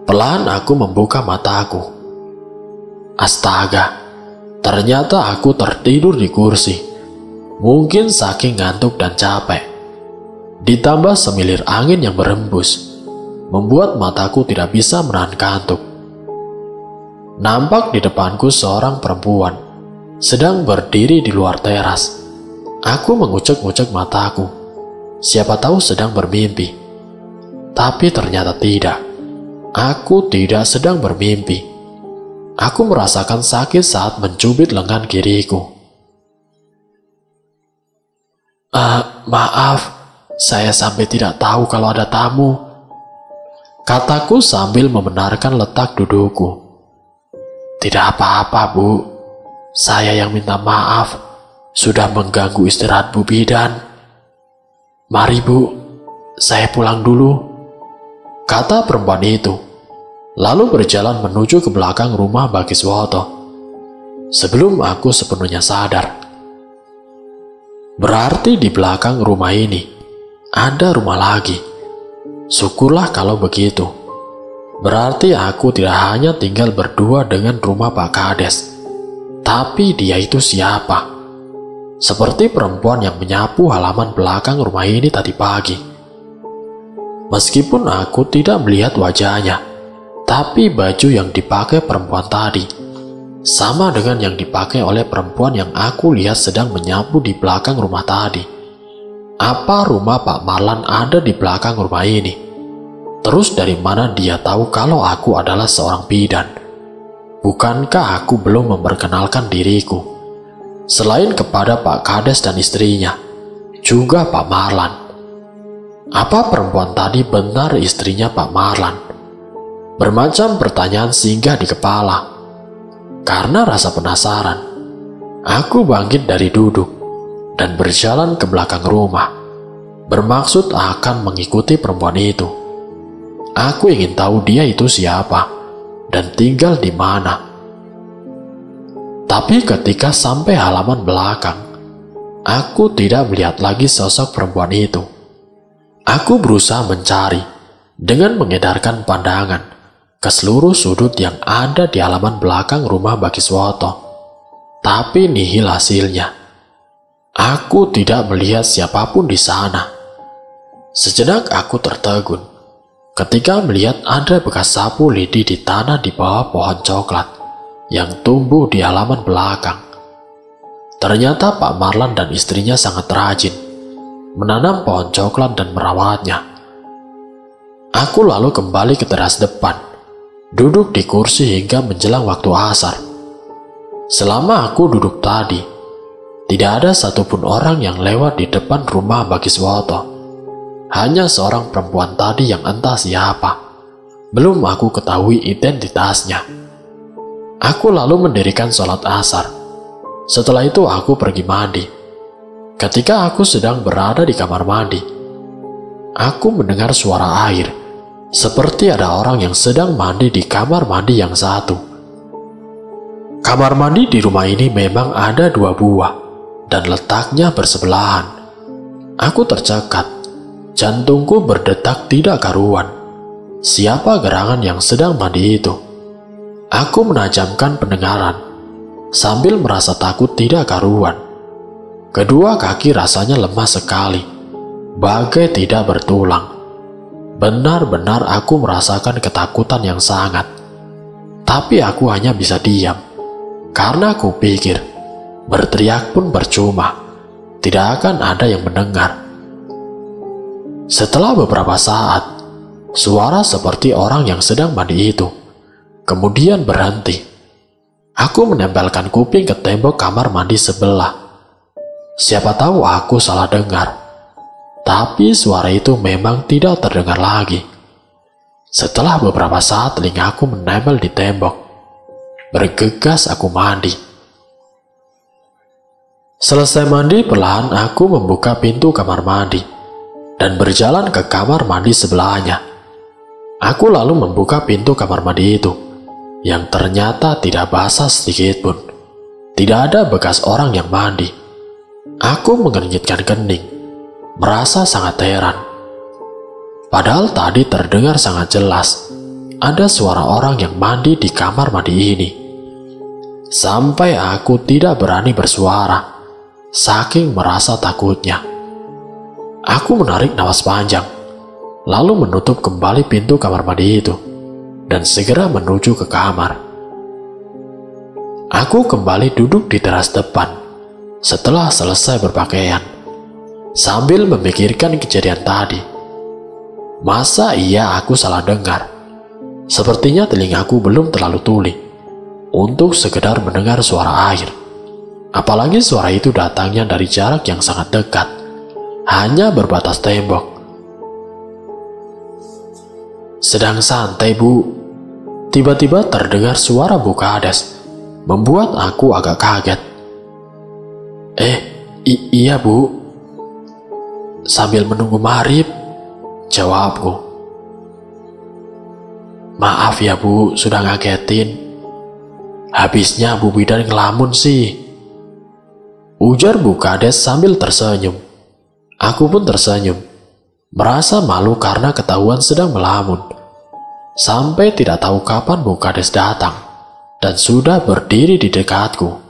Perlahan aku membuka mataku. Astaga, ternyata aku tertidur di kursi. Mungkin saking ngantuk dan capek. Ditambah semilir angin yang berembus, membuat mataku tidak bisa menahan kantuk. Nampak di depanku seorang perempuan sedang berdiri di luar teras. Aku mengucek-ngucek mataku, siapa tahu sedang bermimpi. Tapi ternyata tidak. Aku tidak sedang bermimpi. Aku merasakan sakit saat mencubit lengan kiriku. Maaf, saya sampai tidak tahu kalau ada tamu," kataku sambil membenarkan letak dudukku. "Tidak apa-apa, Bu. Saya yang minta maaf sudah mengganggu istirahat Bu Bidan. Mari Bu, saya pulang dulu," kata perempuan itu, lalu berjalan menuju ke belakang rumah Bagiswoto. Sebelum aku sepenuhnya sadar, berarti di belakang rumah ini ada rumah lagi. Syukurlah kalau begitu. Berarti aku tidak hanya tinggal berdua dengan rumah Pak Kades, tapi dia itu siapa? Seperti perempuan yang menyapu halaman belakang rumah ini tadi pagi. Meskipun aku tidak melihat wajahnya, tapi baju yang dipakai perempuan tadi sama dengan yang dipakai oleh perempuan yang aku lihat sedang menyapu di belakang rumah tadi. Apa rumah Pak Marlan ada di belakang rumah ini? Terus dari mana dia tahu kalau aku adalah seorang bidan? Bukankah aku belum memperkenalkan diriku? Selain kepada Pak Kades dan istrinya, juga Pak Marlan. Apa perempuan tadi benar istrinya Pak Marlan? Bermacam pertanyaan singgah di kepala. Karena rasa penasaran, aku bangkit dari duduk dan berjalan ke belakang rumah, bermaksud akan mengikuti perempuan itu. Aku ingin tahu dia itu siapa dan tinggal di mana. Tapi ketika sampai halaman belakang, aku tidak melihat lagi sosok perempuan itu. Aku berusaha mencari dengan mengedarkan pandangan ke seluruh sudut yang ada di halaman belakang rumah Bagiswoto. Tapi nihil hasilnya. Aku tidak melihat siapapun di sana. Sejenak aku tertegun ketika melihat ada bekas sapu lidi di tanah di bawah pohon coklat yang tumbuh di halaman belakang. Ternyata Pak Marlan dan istrinya sangat rajin menanam pohon coklat dan merawatnya. Aku lalu kembali ke teras depan, duduk di kursi hingga menjelang waktu asar. Selama aku duduk tadi, tidak ada satupun orang yang lewat di depan rumah Bagiswoto. Hanya seorang perempuan tadi yang entah siapa. Belum aku ketahui identitasnya. Aku lalu mendirikan sholat asar. Setelah itu aku pergi mandi. Ketika aku sedang berada di kamar mandi, aku mendengar suara air, seperti ada orang yang sedang mandi di kamar mandi yang satu. Kamar mandi di rumah ini memang ada 2 buah, dan letaknya bersebelahan. Aku tercekat. Jantungku berdetak tidak karuan. Siapa gerangan yang sedang mandi itu? Aku menajamkan pendengaran, sambil merasa takut tidak karuan. Kedua kaki rasanya lemah sekali, bagai tidak bertulang. Benar-benar aku merasakan ketakutan yang sangat. Tapi aku hanya bisa diam, karena aku pikir, berteriak pun percuma. Tidak akan ada yang mendengar. Setelah beberapa saat, suara seperti orang yang sedang mandi itu kemudian berhenti. Aku menempelkan kuping ke tembok kamar mandi sebelah. Siapa tahu aku salah dengar, tapi suara itu memang tidak terdengar lagi. Setelah beberapa saat telingaku menempel di tembok, bergegas aku mandi. Selesai mandi, perlahan aku membuka pintu kamar mandi dan berjalan ke kamar mandi sebelahnya. Aku lalu membuka pintu kamar mandi itu, yang ternyata tidak basah sedikit pun. Tidak ada bekas orang yang mandi. Aku mengernyitkan kening, merasa sangat heran. Padahal tadi terdengar sangat jelas ada suara orang yang mandi di kamar mandi ini. Sampai aku tidak berani bersuara, saking merasa takutnya. Aku menarik napas panjang, lalu menutup kembali pintu kamar mandi itu, dan segera menuju ke kamar. Aku kembali duduk di teras depan, setelah selesai berpakaian, sambil memikirkan kejadian tadi. Masa iya aku salah dengar? Sepertinya telingaku belum terlalu tuli untuk sekedar mendengar suara air. Apalagi suara itu datangnya dari jarak yang sangat dekat, hanya berbatas tembok. Sedang santai, Bu. Tiba-tiba terdengar suara Bu Kades, membuat aku agak kaget. Iya, Bu. Sambil menunggu maghrib, jawabku. Maaf ya, Bu, sudah ngagetin. Habisnya Bu Bidan ngelamun sih, ujar Bu Kades sambil tersenyum. Aku pun tersenyum, merasa malu karena ketahuan sedang melamun. Sampai tidak tahu kapan Bu Kades datang dan sudah berdiri di dekatku.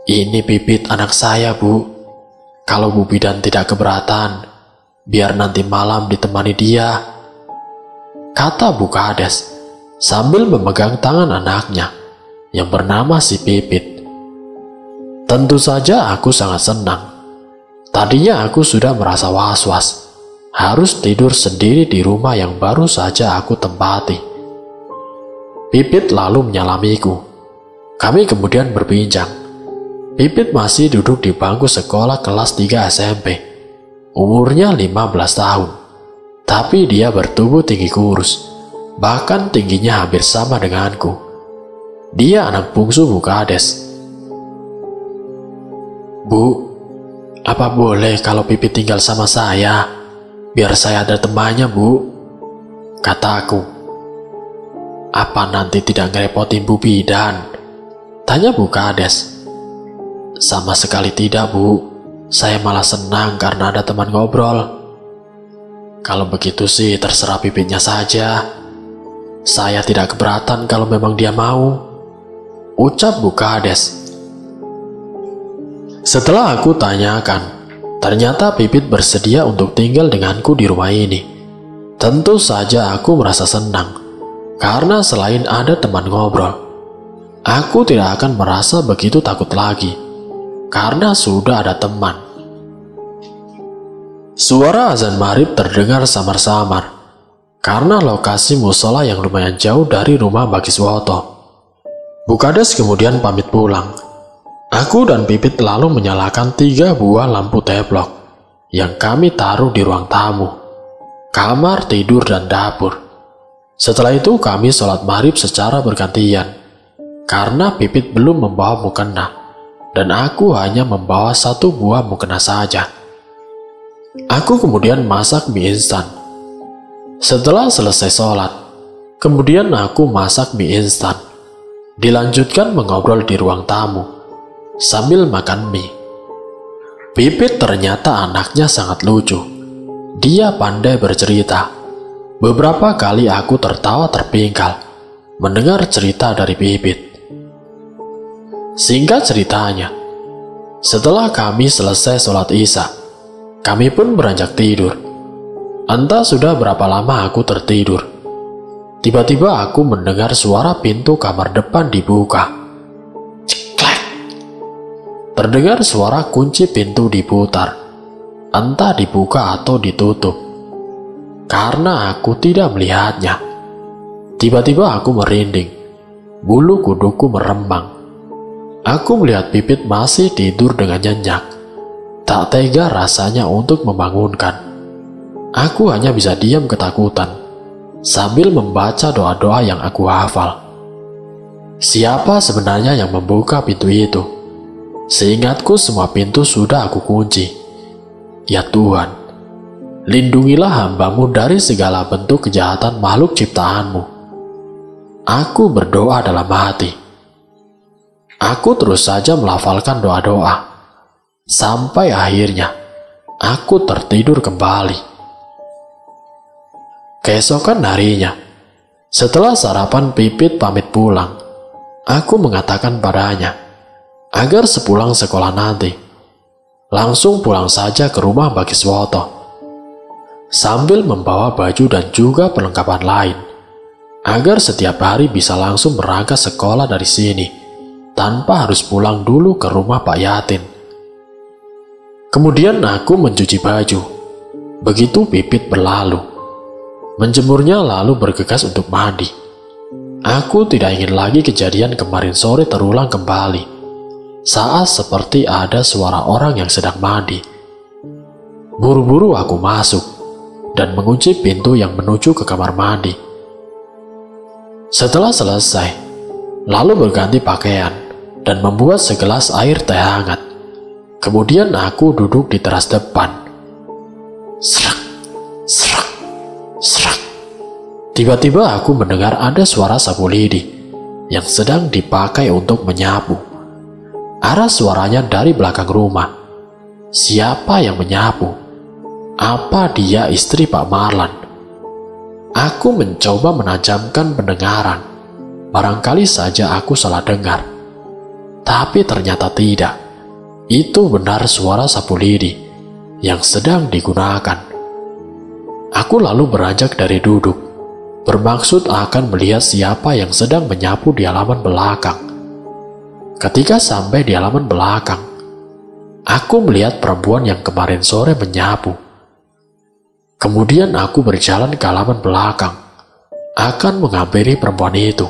Ini Pipit anak saya, Bu. Kalau Bu Bidan tidak keberatan, biar nanti malam ditemani dia, kata Bu Kades sambil memegang tangan anaknya yang bernama si Pipit. Tentu saja aku sangat senang. Tadinya aku sudah merasa was-was, harus tidur sendiri di rumah yang baru saja aku tempati. Pipit lalu menyalamiku. Kami kemudian berbincang. Pipit masih duduk di bangku sekolah kelas 3 SMP. Umurnya 15 tahun. Tapi dia bertubuh tinggi kurus, bahkan tingginya hampir sama denganku. Dia anak bungsu Bu Kades. Bu, apa boleh kalau Pipit tinggal sama saya? Biar saya ada temannya, Bu, kataku. Apa nanti tidak ngerepotin Bu Bidan? Tanya Bu Kades. Sama sekali tidak, Bu. Saya malah senang karena ada teman ngobrol. Kalau begitu sih terserah Pipitnya saja. Saya tidak keberatan kalau memang dia mau, ucap Bu Kades. Setelah aku tanyakan, ternyata Pipit bersedia untuk tinggal denganku di rumah ini. Tentu saja aku merasa senang, karena selain ada teman ngobrol, aku tidak akan merasa begitu takut lagi, karena sudah ada teman. Suara azan maghrib terdengar samar-samar, karena lokasi musola yang lumayan jauh dari rumah Bagiswoto. Bu Kades kemudian pamit pulang. Aku dan Pipit lalu menyalakan 3 buah lampu teplok yang kami taruh di ruang tamu, kamar tidur, dan dapur. Setelah itu kami sholat maghrib secara bergantian, karena Pipit belum membawa mukena, dan aku hanya membawa 1 buah mukena saja. Aku kemudian masak mie instan. Setelah selesai sholat, kemudian aku masak mie instan. Dilanjutkan mengobrol di ruang tamu sambil makan mie. Pipit ternyata anaknya sangat lucu. Dia pandai bercerita. Beberapa kali aku tertawa terpingkal mendengar cerita dari Pipit. Singkat ceritanya, setelah kami selesai sholat isya, kami pun beranjak tidur. Entah sudah berapa lama aku tertidur. Tiba-tiba aku mendengar suara pintu kamar depan dibuka. Terdengar suara kunci pintu diputar, entah dibuka atau ditutup. Karena aku tidak melihatnya, tiba-tiba aku merinding, bulu kuduku meremang. Aku melihat Pipit masih tidur dengan nyenyak. Tak tega rasanya untuk membangunkan. Aku hanya bisa diam ketakutan, sambil membaca doa-doa yang aku hafal. Siapa sebenarnya yang membuka pintu itu? Seingatku semua pintu sudah aku kunci. Ya Tuhan, lindungilah hamba-Mu dari segala bentuk kejahatan makhluk ciptaan-Mu. Aku berdoa dalam hati. Aku terus saja melafalkan doa-doa, sampai akhirnya aku tertidur kembali. Keesokan harinya, setelah sarapan Pipit pamit pulang, aku mengatakan padanya agar sepulang sekolah nanti, langsung pulang saja ke rumah Bagiswoto, sambil membawa baju dan juga perlengkapan lain, agar setiap hari bisa langsung berangkat sekolah dari sini, tanpa harus pulang dulu ke rumah Pak Yatin. Kemudian aku mencuci baju. Begitu Pipit berlalu, menjemurnya lalu bergegas untuk mandi. Aku tidak ingin lagi kejadian kemarin sore terulang kembali, saat seperti ada suara orang yang sedang mandi. Buru-buru aku masuk dan mengunci pintu yang menuju ke kamar mandi. Setelah selesai, lalu berganti pakaian dan membuat segelas air teh hangat. Kemudian aku duduk di teras depan. Serak, serak, serak. Tiba-tiba aku mendengar ada suara sapu lidi yang sedang dipakai untuk menyapu. Arah suaranya dari belakang rumah. Siapa yang menyapu? Apa dia istri Pak Marlan? Aku mencoba menajamkan pendengaran. Barangkali saja aku salah dengar. Tapi ternyata tidak. Itu benar suara sapu lidi yang sedang digunakan. Aku lalu beranjak dari duduk, bermaksud akan melihat siapa yang sedang menyapu di halaman belakang. Ketika sampai di halaman belakang, aku melihat perempuan yang kemarin sore menyapu. Kemudian aku berjalan ke halaman belakang, akan menghampiri perempuan itu.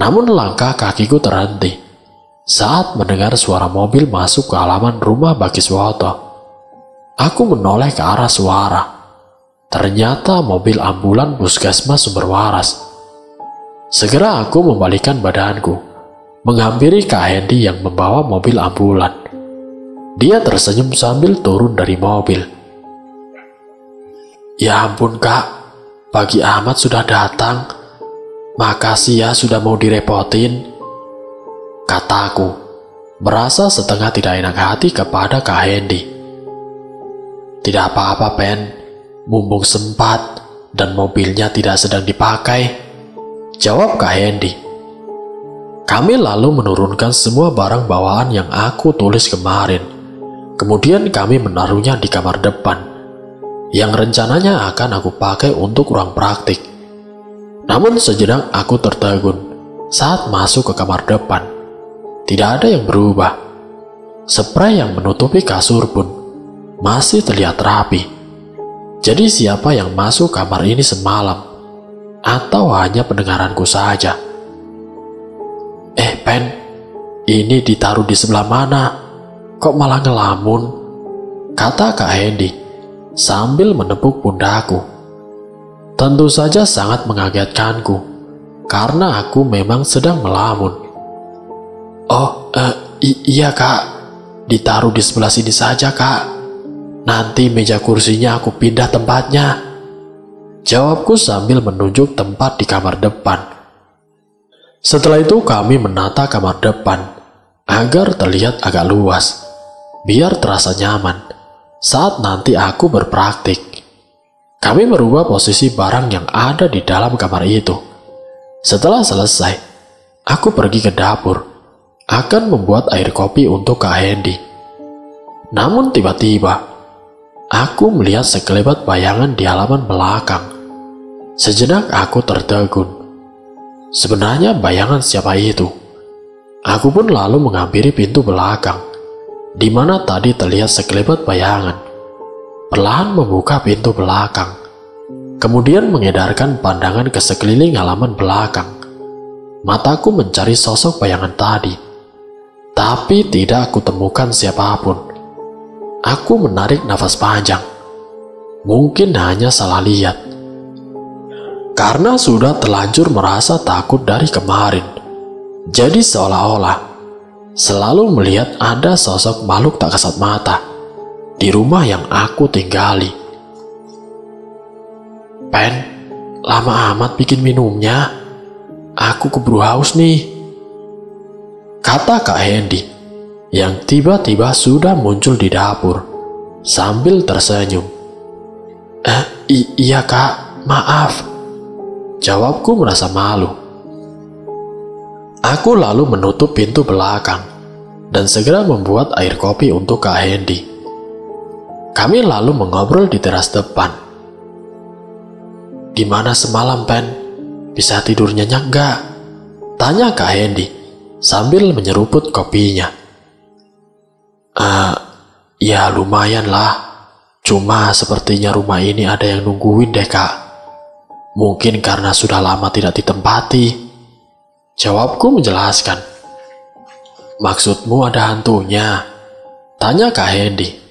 Namun langkah kakiku terhenti saat mendengar suara mobil masuk ke halaman rumah Bagiswoto. Aku menoleh ke arah suara. Ternyata mobil ambulan Puskesmas Sumber Waras. Segera aku membalikkan badanku, menghampiri Kak Hendy yang membawa mobil ambulan. Dia tersenyum sambil turun dari mobil. Ya ampun Kak, pagi amat sudah datang. Makasih ya sudah mau direpotin, kataku, merasa setengah tidak enak hati kepada Kak Hendy. Tidak apa-apa Pen, mumpung sempat dan mobilnya tidak sedang dipakai, jawab Kak Hendy. Kami lalu menurunkan semua barang bawaan yang aku tulis kemarin. Kemudian kami menaruhnya di kamar depan, yang rencananya akan aku pakai untuk ruang praktik. Namun sejenak aku tertegun saat masuk ke kamar depan. Tidak ada yang berubah. Spray yang menutupi kasur pun masih terlihat rapi. Jadi siapa yang masuk kamar ini semalam? Atau hanya pendengaranku saja? Pen, ini ditaruh di sebelah mana? Kok malah ngelamun? Kata Kak Hendy sambil menepuk pundakku. Tentu saja sangat mengagetkanku, karena aku memang sedang melamun. Oh, iya Kak, ditaruh di sebelah sini saja Kak. Nanti meja kursinya aku pindah tempatnya, jawabku sambil menunjuk tempat di kamar depan. Setelah itu kami menata kamar depan agar terlihat agak luas, biar terasa nyaman saat nanti aku berpraktik. Kami merubah posisi barang yang ada di dalam kamar itu. Setelah selesai, aku pergi ke dapur, akan membuat air kopi untuk Kak Hendy. Namun tiba-tiba, aku melihat sekelebat bayangan di halaman belakang. Sejenak aku tertegun. Sebenarnya bayangan siapa itu? Aku pun lalu menghampiri pintu belakang, di mana tadi terlihat sekelebat bayangan. Perlahan membuka pintu belakang, kemudian mengedarkan pandangan ke sekeliling halaman belakang. Mataku mencari sosok bayangan tadi, tapi tidak aku temukan siapapun. Aku menarik nafas panjang. Mungkin hanya salah lihat, karena sudah terlanjur merasa takut dari kemarin. Jadi seolah-olah selalu melihat ada sosok makhluk tak kasat mata di rumah yang aku tinggali. Pen, lama amat bikin minumnya. Aku keburu haus nih, kata Kak Hendy yang tiba-tiba sudah muncul di dapur sambil tersenyum. Iya Kak, maaf, jawabku merasa malu. Aku lalu menutup pintu belakang dan segera membuat air kopi untuk Kak Hendy. Kami lalu mengobrol di teras depan. Gimana semalam, Pen? Bisa tidur nyenyak gak? Tanya Kak Hendy sambil menyeruput kopinya. Ya lumayan lah. Cuma sepertinya rumah ini ada yang nungguin deh Kak. Mungkin karena sudah lama tidak ditempati, jawabku menjelaskan. Maksudmu ada hantunya? Tanya Kak Hendy.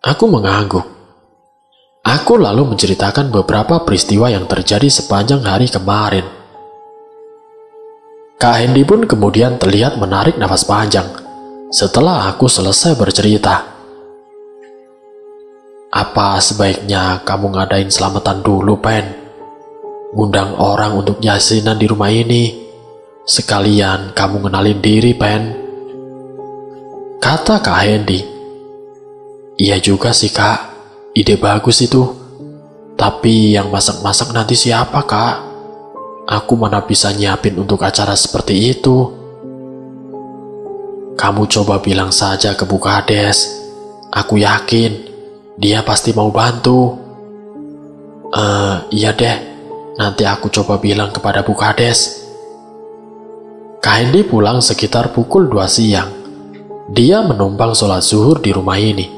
Aku mengangguk. Aku lalu menceritakan beberapa peristiwa yang terjadi sepanjang hari kemarin. Kak Hendy pun kemudian terlihat menarik nafas panjang setelah aku selesai bercerita. Apa sebaiknya kamu ngadain selamatan dulu, Pen? Ngundang orang untuk yasinan di rumah ini. Sekalian kamu ngenalin diri, Pen, kata Kak Hendy. Iya juga sih Kak, ide bagus itu. Tapi yang masak-masak nanti siapa Kak? Aku mana bisa nyiapin untuk acara seperti itu. Kamu coba bilang saja ke Bu Kades. Aku yakin dia pasti mau bantu. Iya deh, nanti aku coba bilang kepada Bu Kades. Kak Hendy pulang sekitar pukul 2 siang. Dia menumpang sholat zuhur di rumah ini.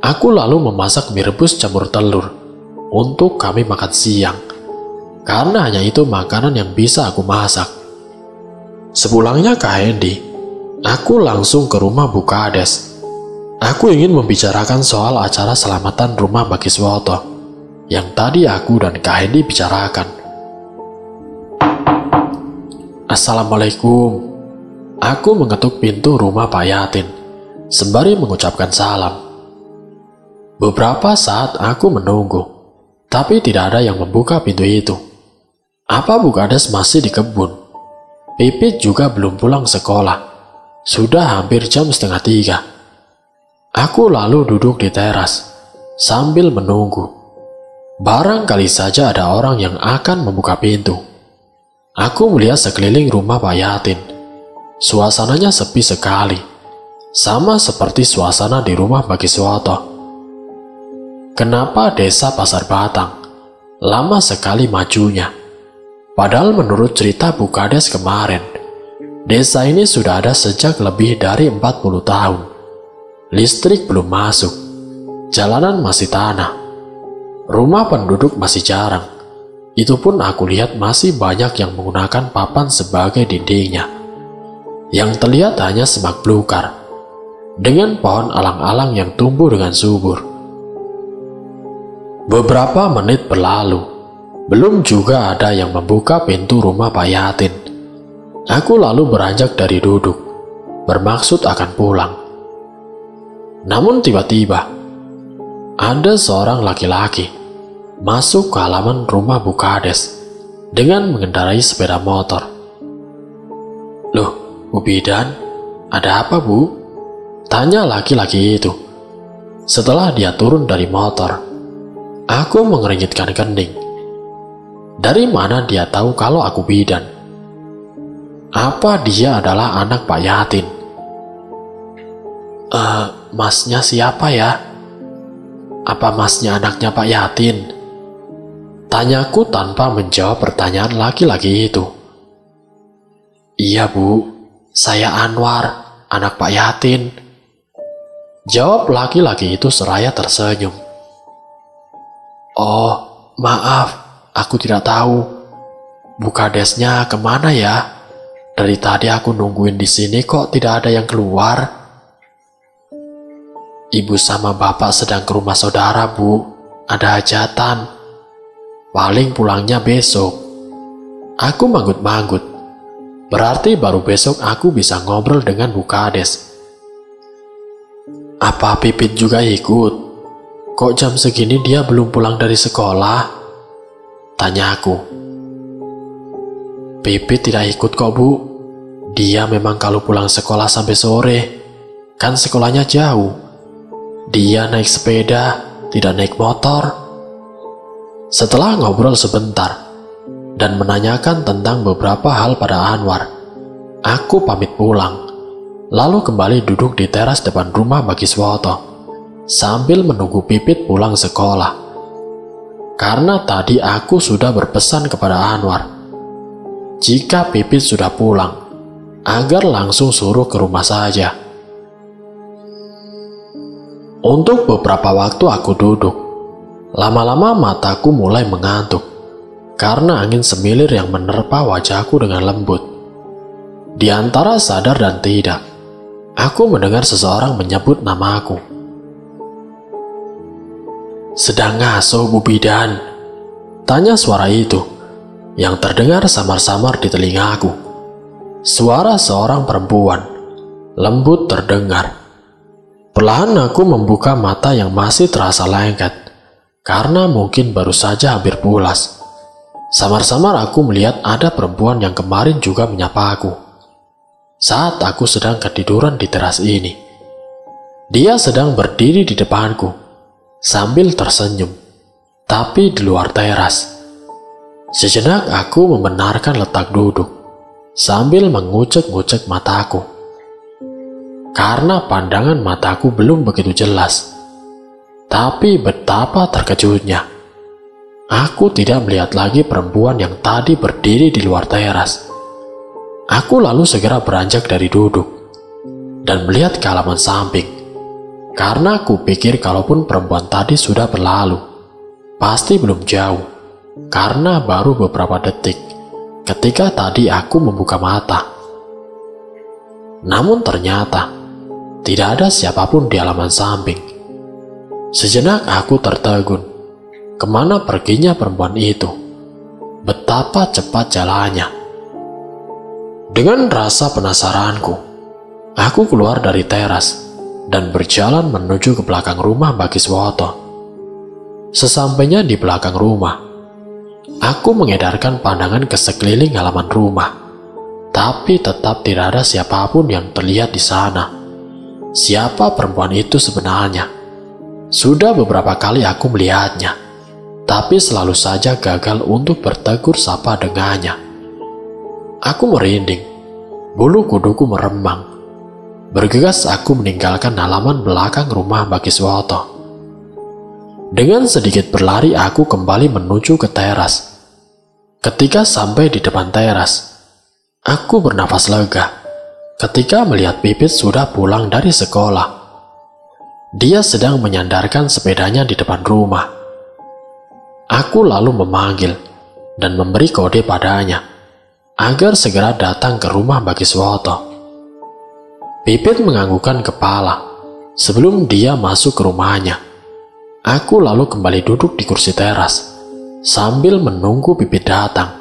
Aku lalu memasak mie rebus campur telur untuk kami makan siang, karena hanya itu makanan yang bisa aku masak. Sepulangnya Kak Hendy, aku langsung ke rumah Bu Kades. Aku ingin membicarakan soal acara selamatan rumah Mbak Kiswoto yang tadi aku dan Kak Hendy bicarakan. Assalamualaikum. Aku mengetuk pintu rumah Pak Yatin sembari mengucapkan salam. Beberapa saat aku menunggu, tapi tidak ada yang membuka pintu itu. Apa Bu Kades masih di kebun? Pipit juga belum pulang sekolah. Sudah hampir jam 2:30. Aku lalu duduk di teras sambil menunggu. Barangkali saja ada orang yang akan membuka pintu. Aku melihat sekeliling rumah Pak Yatin. Suasananya sepi sekali, sama seperti suasana di rumah Bagiswoto. Kenapa desa Pasar Batang lama sekali majunya? Padahal menurut cerita Bu Kades kemarin, desa ini sudah ada sejak lebih dari 40 tahun. Listrik belum masuk, jalanan masih tanah, rumah penduduk masih jarang. Itu pun aku lihat masih banyak yang menggunakan papan sebagai dindingnya. Yang terlihat hanya semak belukar, dengan pohon alang-alang yang tumbuh dengan subur. Beberapa menit berlalu, belum juga ada yang membuka pintu rumah Pak Yatin. Aku lalu beranjak dari duduk, bermaksud akan pulang. Namun tiba-tiba, ada seorang laki-laki masuk ke halaman rumah Bu Kades dengan mengendarai sepeda motor. "Loh, Bu Bidan, ada apa, Bu?" tanya laki-laki itu. Setelah dia turun dari motor, aku mengernyitkan kening. Dari mana dia tahu kalau aku bidan? Apa dia adalah anak Pak Yatin? Masnya siapa ya? Apa masnya anaknya Pak Yatin? Tanyaku tanpa menjawab pertanyaan laki-laki itu. "Iya, Bu, saya Anwar, anak Pak Yatin," jawab laki-laki itu seraya tersenyum. "Oh, maaf, aku tidak tahu. Bu Kadesnya kemana ya? Dari tadi aku nungguin di sini kok tidak ada yang keluar." "Ibu sama bapak sedang ke rumah saudara, Bu. Ada hajatan. Paling pulangnya besok." Aku manggut-manggut. Berarti baru besok aku bisa ngobrol dengan Bu Kades. "Apa Pipit juga ikut? Kok jam segini dia belum pulang dari sekolah?" tanya aku. "Pipit tidak ikut kok, Bu. Dia memang kalau pulang sekolah sampai sore. Kan sekolahnya jauh. Dia naik sepeda, tidak naik motor." Setelah ngobrol sebentar dan menanyakan tentang beberapa hal pada Anwar, aku pamit pulang, lalu kembali duduk di teras depan rumah Bagiswoto sambil menunggu Pipit pulang sekolah. Karena tadi aku sudah berpesan kepada Anwar, jika Pipit sudah pulang, agar langsung suruh ke rumah saja. Untuk beberapa waktu aku duduk. Lama-lama mataku mulai mengantuk karena angin semilir yang menerpa wajahku dengan lembut. Di antara sadar dan tidak, aku mendengar seseorang menyebut namaku. "Sedang ngasuh, Bu Bidan?" tanya suara itu yang terdengar samar-samar di telingaku. Suara seorang perempuan, lembut terdengar. Perlahan aku membuka mata yang masih terasa lengket, karena mungkin baru saja hampir pulas. Samar-samar aku melihat ada perempuan yang kemarin juga menyapa aku saat aku sedang ketiduran di teras ini. Dia sedang berdiri di depanku sambil tersenyum, tapi di luar teras. Sejenak aku membenarkan letak duduk sambil mengucek-ngucek mataku, karena pandangan mataku belum begitu jelas. Tapi betapa terkejutnya, aku tidak melihat lagi perempuan yang tadi berdiri di luar teras. Aku lalu segera beranjak dari duduk dan melihat ke halaman samping, karena aku pikir kalaupun perempuan tadi sudah berlalu, pasti belum jauh, karena baru beberapa detik ketika tadi aku membuka mata. Namun ternyata tidak ada siapapun di halaman samping. Sejenak aku tertegun. Kemana perginya perempuan itu? Betapa cepat jalannya. Dengan rasa penasaranku, aku keluar dari teras dan berjalan menuju ke belakang rumah Bagiswoto. Sesampainya di belakang rumah, aku mengedarkan pandangan ke sekeliling halaman rumah, tapi tetap tidak ada siapapun yang terlihat di sana. Siapa perempuan itu sebenarnya? Sudah beberapa kali aku melihatnya, tapi selalu saja gagal untuk bertegur sapa dengannya. Aku merinding, bulu kuduku meremang. Bergegas aku meninggalkan halaman belakang rumah Bagiswoto. Dengan sedikit berlari aku kembali menuju ke teras. Ketika sampai di depan teras, aku bernafas lega ketika melihat Pipit sudah pulang dari sekolah. Dia sedang menyandarkan sepedanya di depan rumah. Aku lalu memanggil dan memberi kode padanya agar segera datang ke rumah Bagiswoto. Pipit menganggukkan kepala sebelum dia masuk ke rumahnya. Aku lalu kembali duduk di kursi teras sambil menunggu Pipit datang.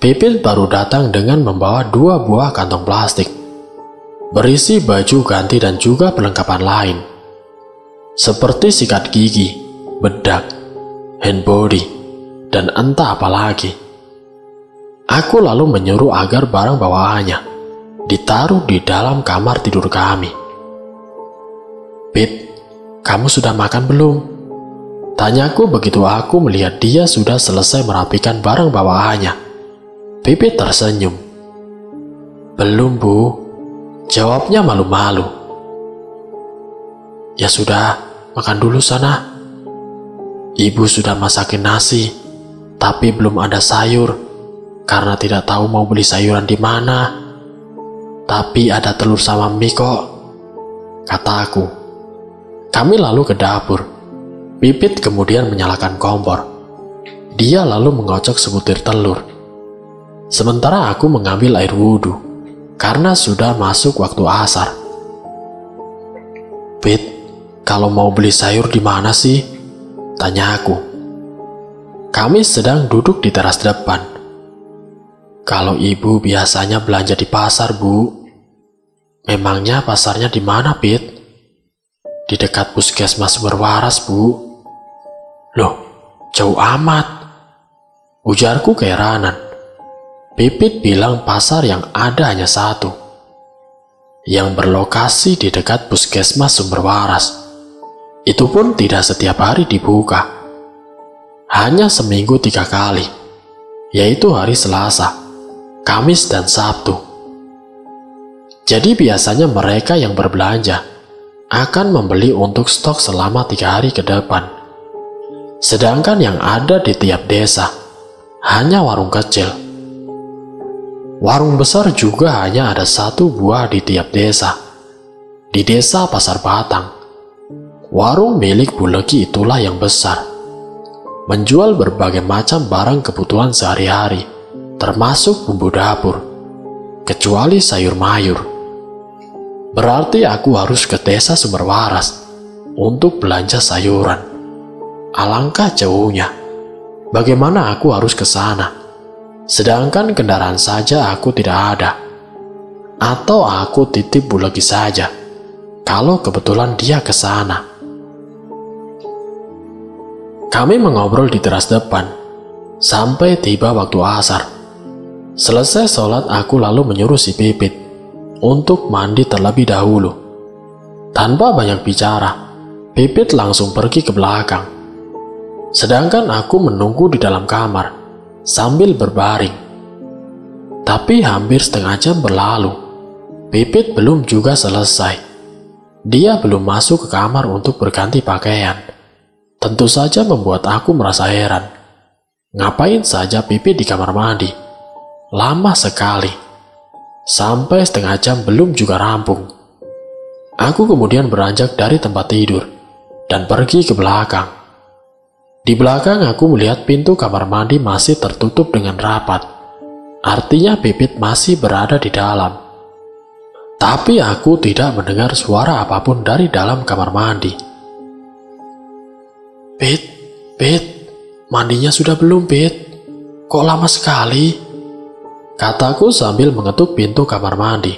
Pipit baru datang dengan membawa 2 buah kantong plastik berisi baju ganti dan juga perlengkapan lain, seperti sikat gigi, bedak, hand body, dan entah apa lagi. Aku lalu menyuruh agar barang bawaannya ditaruh di dalam kamar tidur kami. "Pit, kamu sudah makan belum?" tanyaku begitu aku melihat dia sudah selesai merapikan barang bawaannya. Pipit tersenyum. "Belum, Bu," jawabnya malu-malu. "Ya sudah, makan dulu sana. Ibu sudah masakin nasi, tapi belum ada sayur karena tidak tahu mau beli sayuran di mana. Tapi ada telur sama mie kok," kataku. Kami lalu ke dapur. Pipit kemudian menyalakan kompor. Dia lalu mengocok sebutir telur. Sementara aku mengambil air wudhu karena sudah masuk waktu asar. "Pit, kalau mau beli sayur di mana sih?" tanya aku. Kami sedang duduk di teras depan. "Kalau ibu biasanya belanja di pasar, Bu." "Memangnya pasarnya di mana, Pit?" "Di dekat puskesmas Sumberwaras, Bu." "Loh, jauh amat," ujarku keheranan. Pipit bilang pasar yang ada hanya satu, yang berlokasi di dekat puskesmas Sumberwaras. Itu pun tidak setiap hari dibuka, hanya seminggu 3 kali, yaitu hari Selasa, Kamis, dan Sabtu. Jadi biasanya mereka yang berbelanja akan membeli untuk stok selama 3 hari ke depan. Sedangkan yang ada di tiap desa hanya warung kecil. Warung besar juga hanya ada 1 buah di tiap desa. Di desa Pasar Batang, warung milik Bu Legi itulah yang besar, menjual berbagai macam barang kebutuhan sehari-hari, termasuk bumbu dapur, kecuali sayur mayur. Berarti aku harus ke desa Sumberwaras untuk belanja sayuran. Alangkah jauhnya. Bagaimana aku harus ke sana? Sedangkan kendaraan saja aku tidak ada. Atau aku titip Bu Legi saja, kalau kebetulan dia ke sana. Kami mengobrol di teras depan, sampai tiba waktu asar. Selesai sholat aku lalu menyuruh si Pipit untuk mandi terlebih dahulu. Tanpa banyak bicara, Pipit langsung pergi ke belakang. Sedangkan aku menunggu di dalam kamar sambil berbaring. Tapi hampir setengah jam berlalu. Pipit belum juga selesai. Dia belum masuk ke kamar untuk berganti pakaian. Tentu saja membuat aku merasa heran. Ngapain saja Pipit di kamar mandi? Lama sekali. Sampai setengah jam belum juga rampung. Aku kemudian beranjak dari tempat tidur dan pergi ke belakang. Di belakang aku melihat pintu kamar mandi masih tertutup dengan rapat. Artinya Pipit masih berada di dalam. Tapi aku tidak mendengar suara apapun dari dalam kamar mandi. Pit, mandinya sudah belum, Pit? Kok lama sekali?" kataku sambil mengetuk pintu kamar mandi.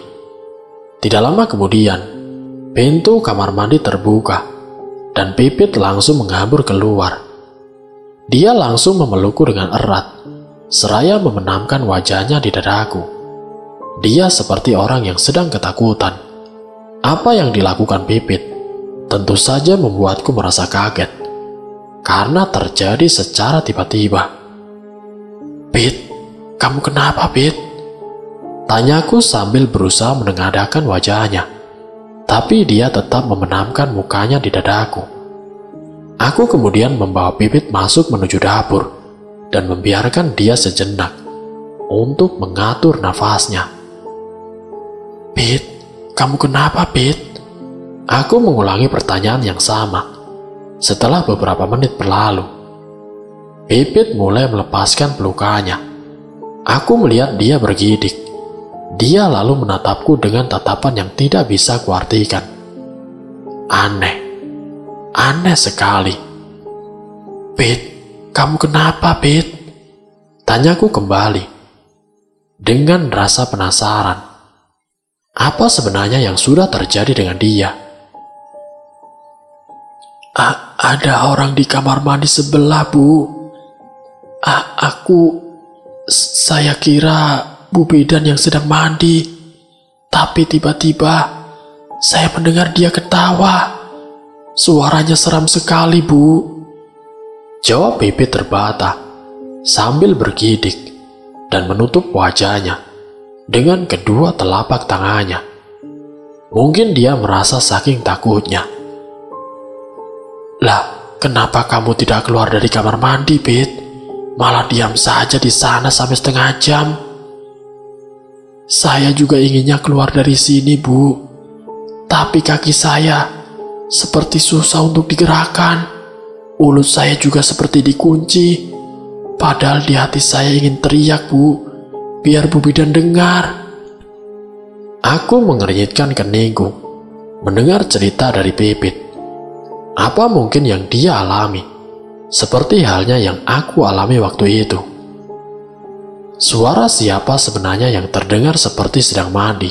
Tidak lama kemudian, pintu kamar mandi terbuka dan Pipit langsung menghambur keluar. Dia langsung memelukku dengan erat, seraya membenamkan wajahnya di dadaku. Dia seperti orang yang sedang ketakutan. Apa yang dilakukan Pipit tentu saja membuatku merasa kaget, karena terjadi secara tiba-tiba. "Pit, kamu kenapa, Pit? Tanyaku sambil berusaha menengadahkan wajahnya. Tapi dia tetap membenamkan mukanya di dadaku. Aku kemudian membawa Pipit masuk menuju dapur dan membiarkan dia sejenak untuk mengatur nafasnya. Pit, kamu kenapa, Pit? Aku mengulangi pertanyaan yang sama. Setelah beberapa menit berlalu, Pipit mulai melepaskan pelukannya. Aku melihat dia bergidik. Dia lalu menatapku dengan tatapan yang tidak bisa kuartikan. Aneh sekali. Pit, kamu kenapa, Pit? Tanyaku kembali dengan rasa penasaran. Apa sebenarnya yang sudah terjadi dengan dia? Ada orang di kamar mandi sebelah, Bu. Saya kira Bu Bidan yang sedang mandi. Tapi tiba-tiba saya mendengar dia ketawa. Suaranya seram sekali, Bu. Jawab Pipit terbata sambil bergidik dan menutup wajahnya dengan kedua telapak tangannya. Mungkin dia merasa saking takutnya. Lah, kenapa kamu tidak keluar dari kamar mandi, Pit? Malah diam saja di sana sampai setengah jam. Saya juga inginnya keluar dari sini, Bu. Tapi kaki saya seperti susah untuk digerakkan. Mulut saya juga seperti dikunci. Padahal di hati saya ingin teriak, Bu, biar Bu Bidan dengar. Aku mengernyitkan keningku mendengar cerita dari Pipit. Apa mungkin yang dia alami seperti halnya yang aku alami waktu itu? Suara siapa sebenarnya yang terdengar seperti sedang mandi?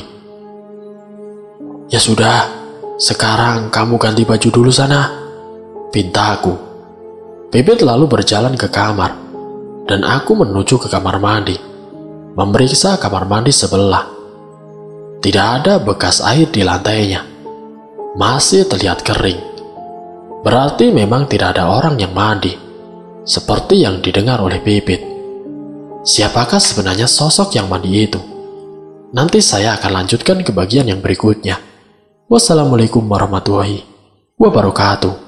Ya sudah, sekarang kamu ganti baju dulu sana, pintaku. Pipit lalu berjalan ke kamar, dan aku menuju ke kamar mandi, memeriksa kamar mandi sebelah. Tidak ada bekas air di lantainya, masih terlihat kering. Berarti memang tidak ada orang yang mandi, seperti yang didengar oleh Pipit. Siapakah sebenarnya sosok yang mandi itu? Nanti saya akan lanjutkan ke bagian yang berikutnya. Wassalamualaikum warahmatullahi wabarakatuh.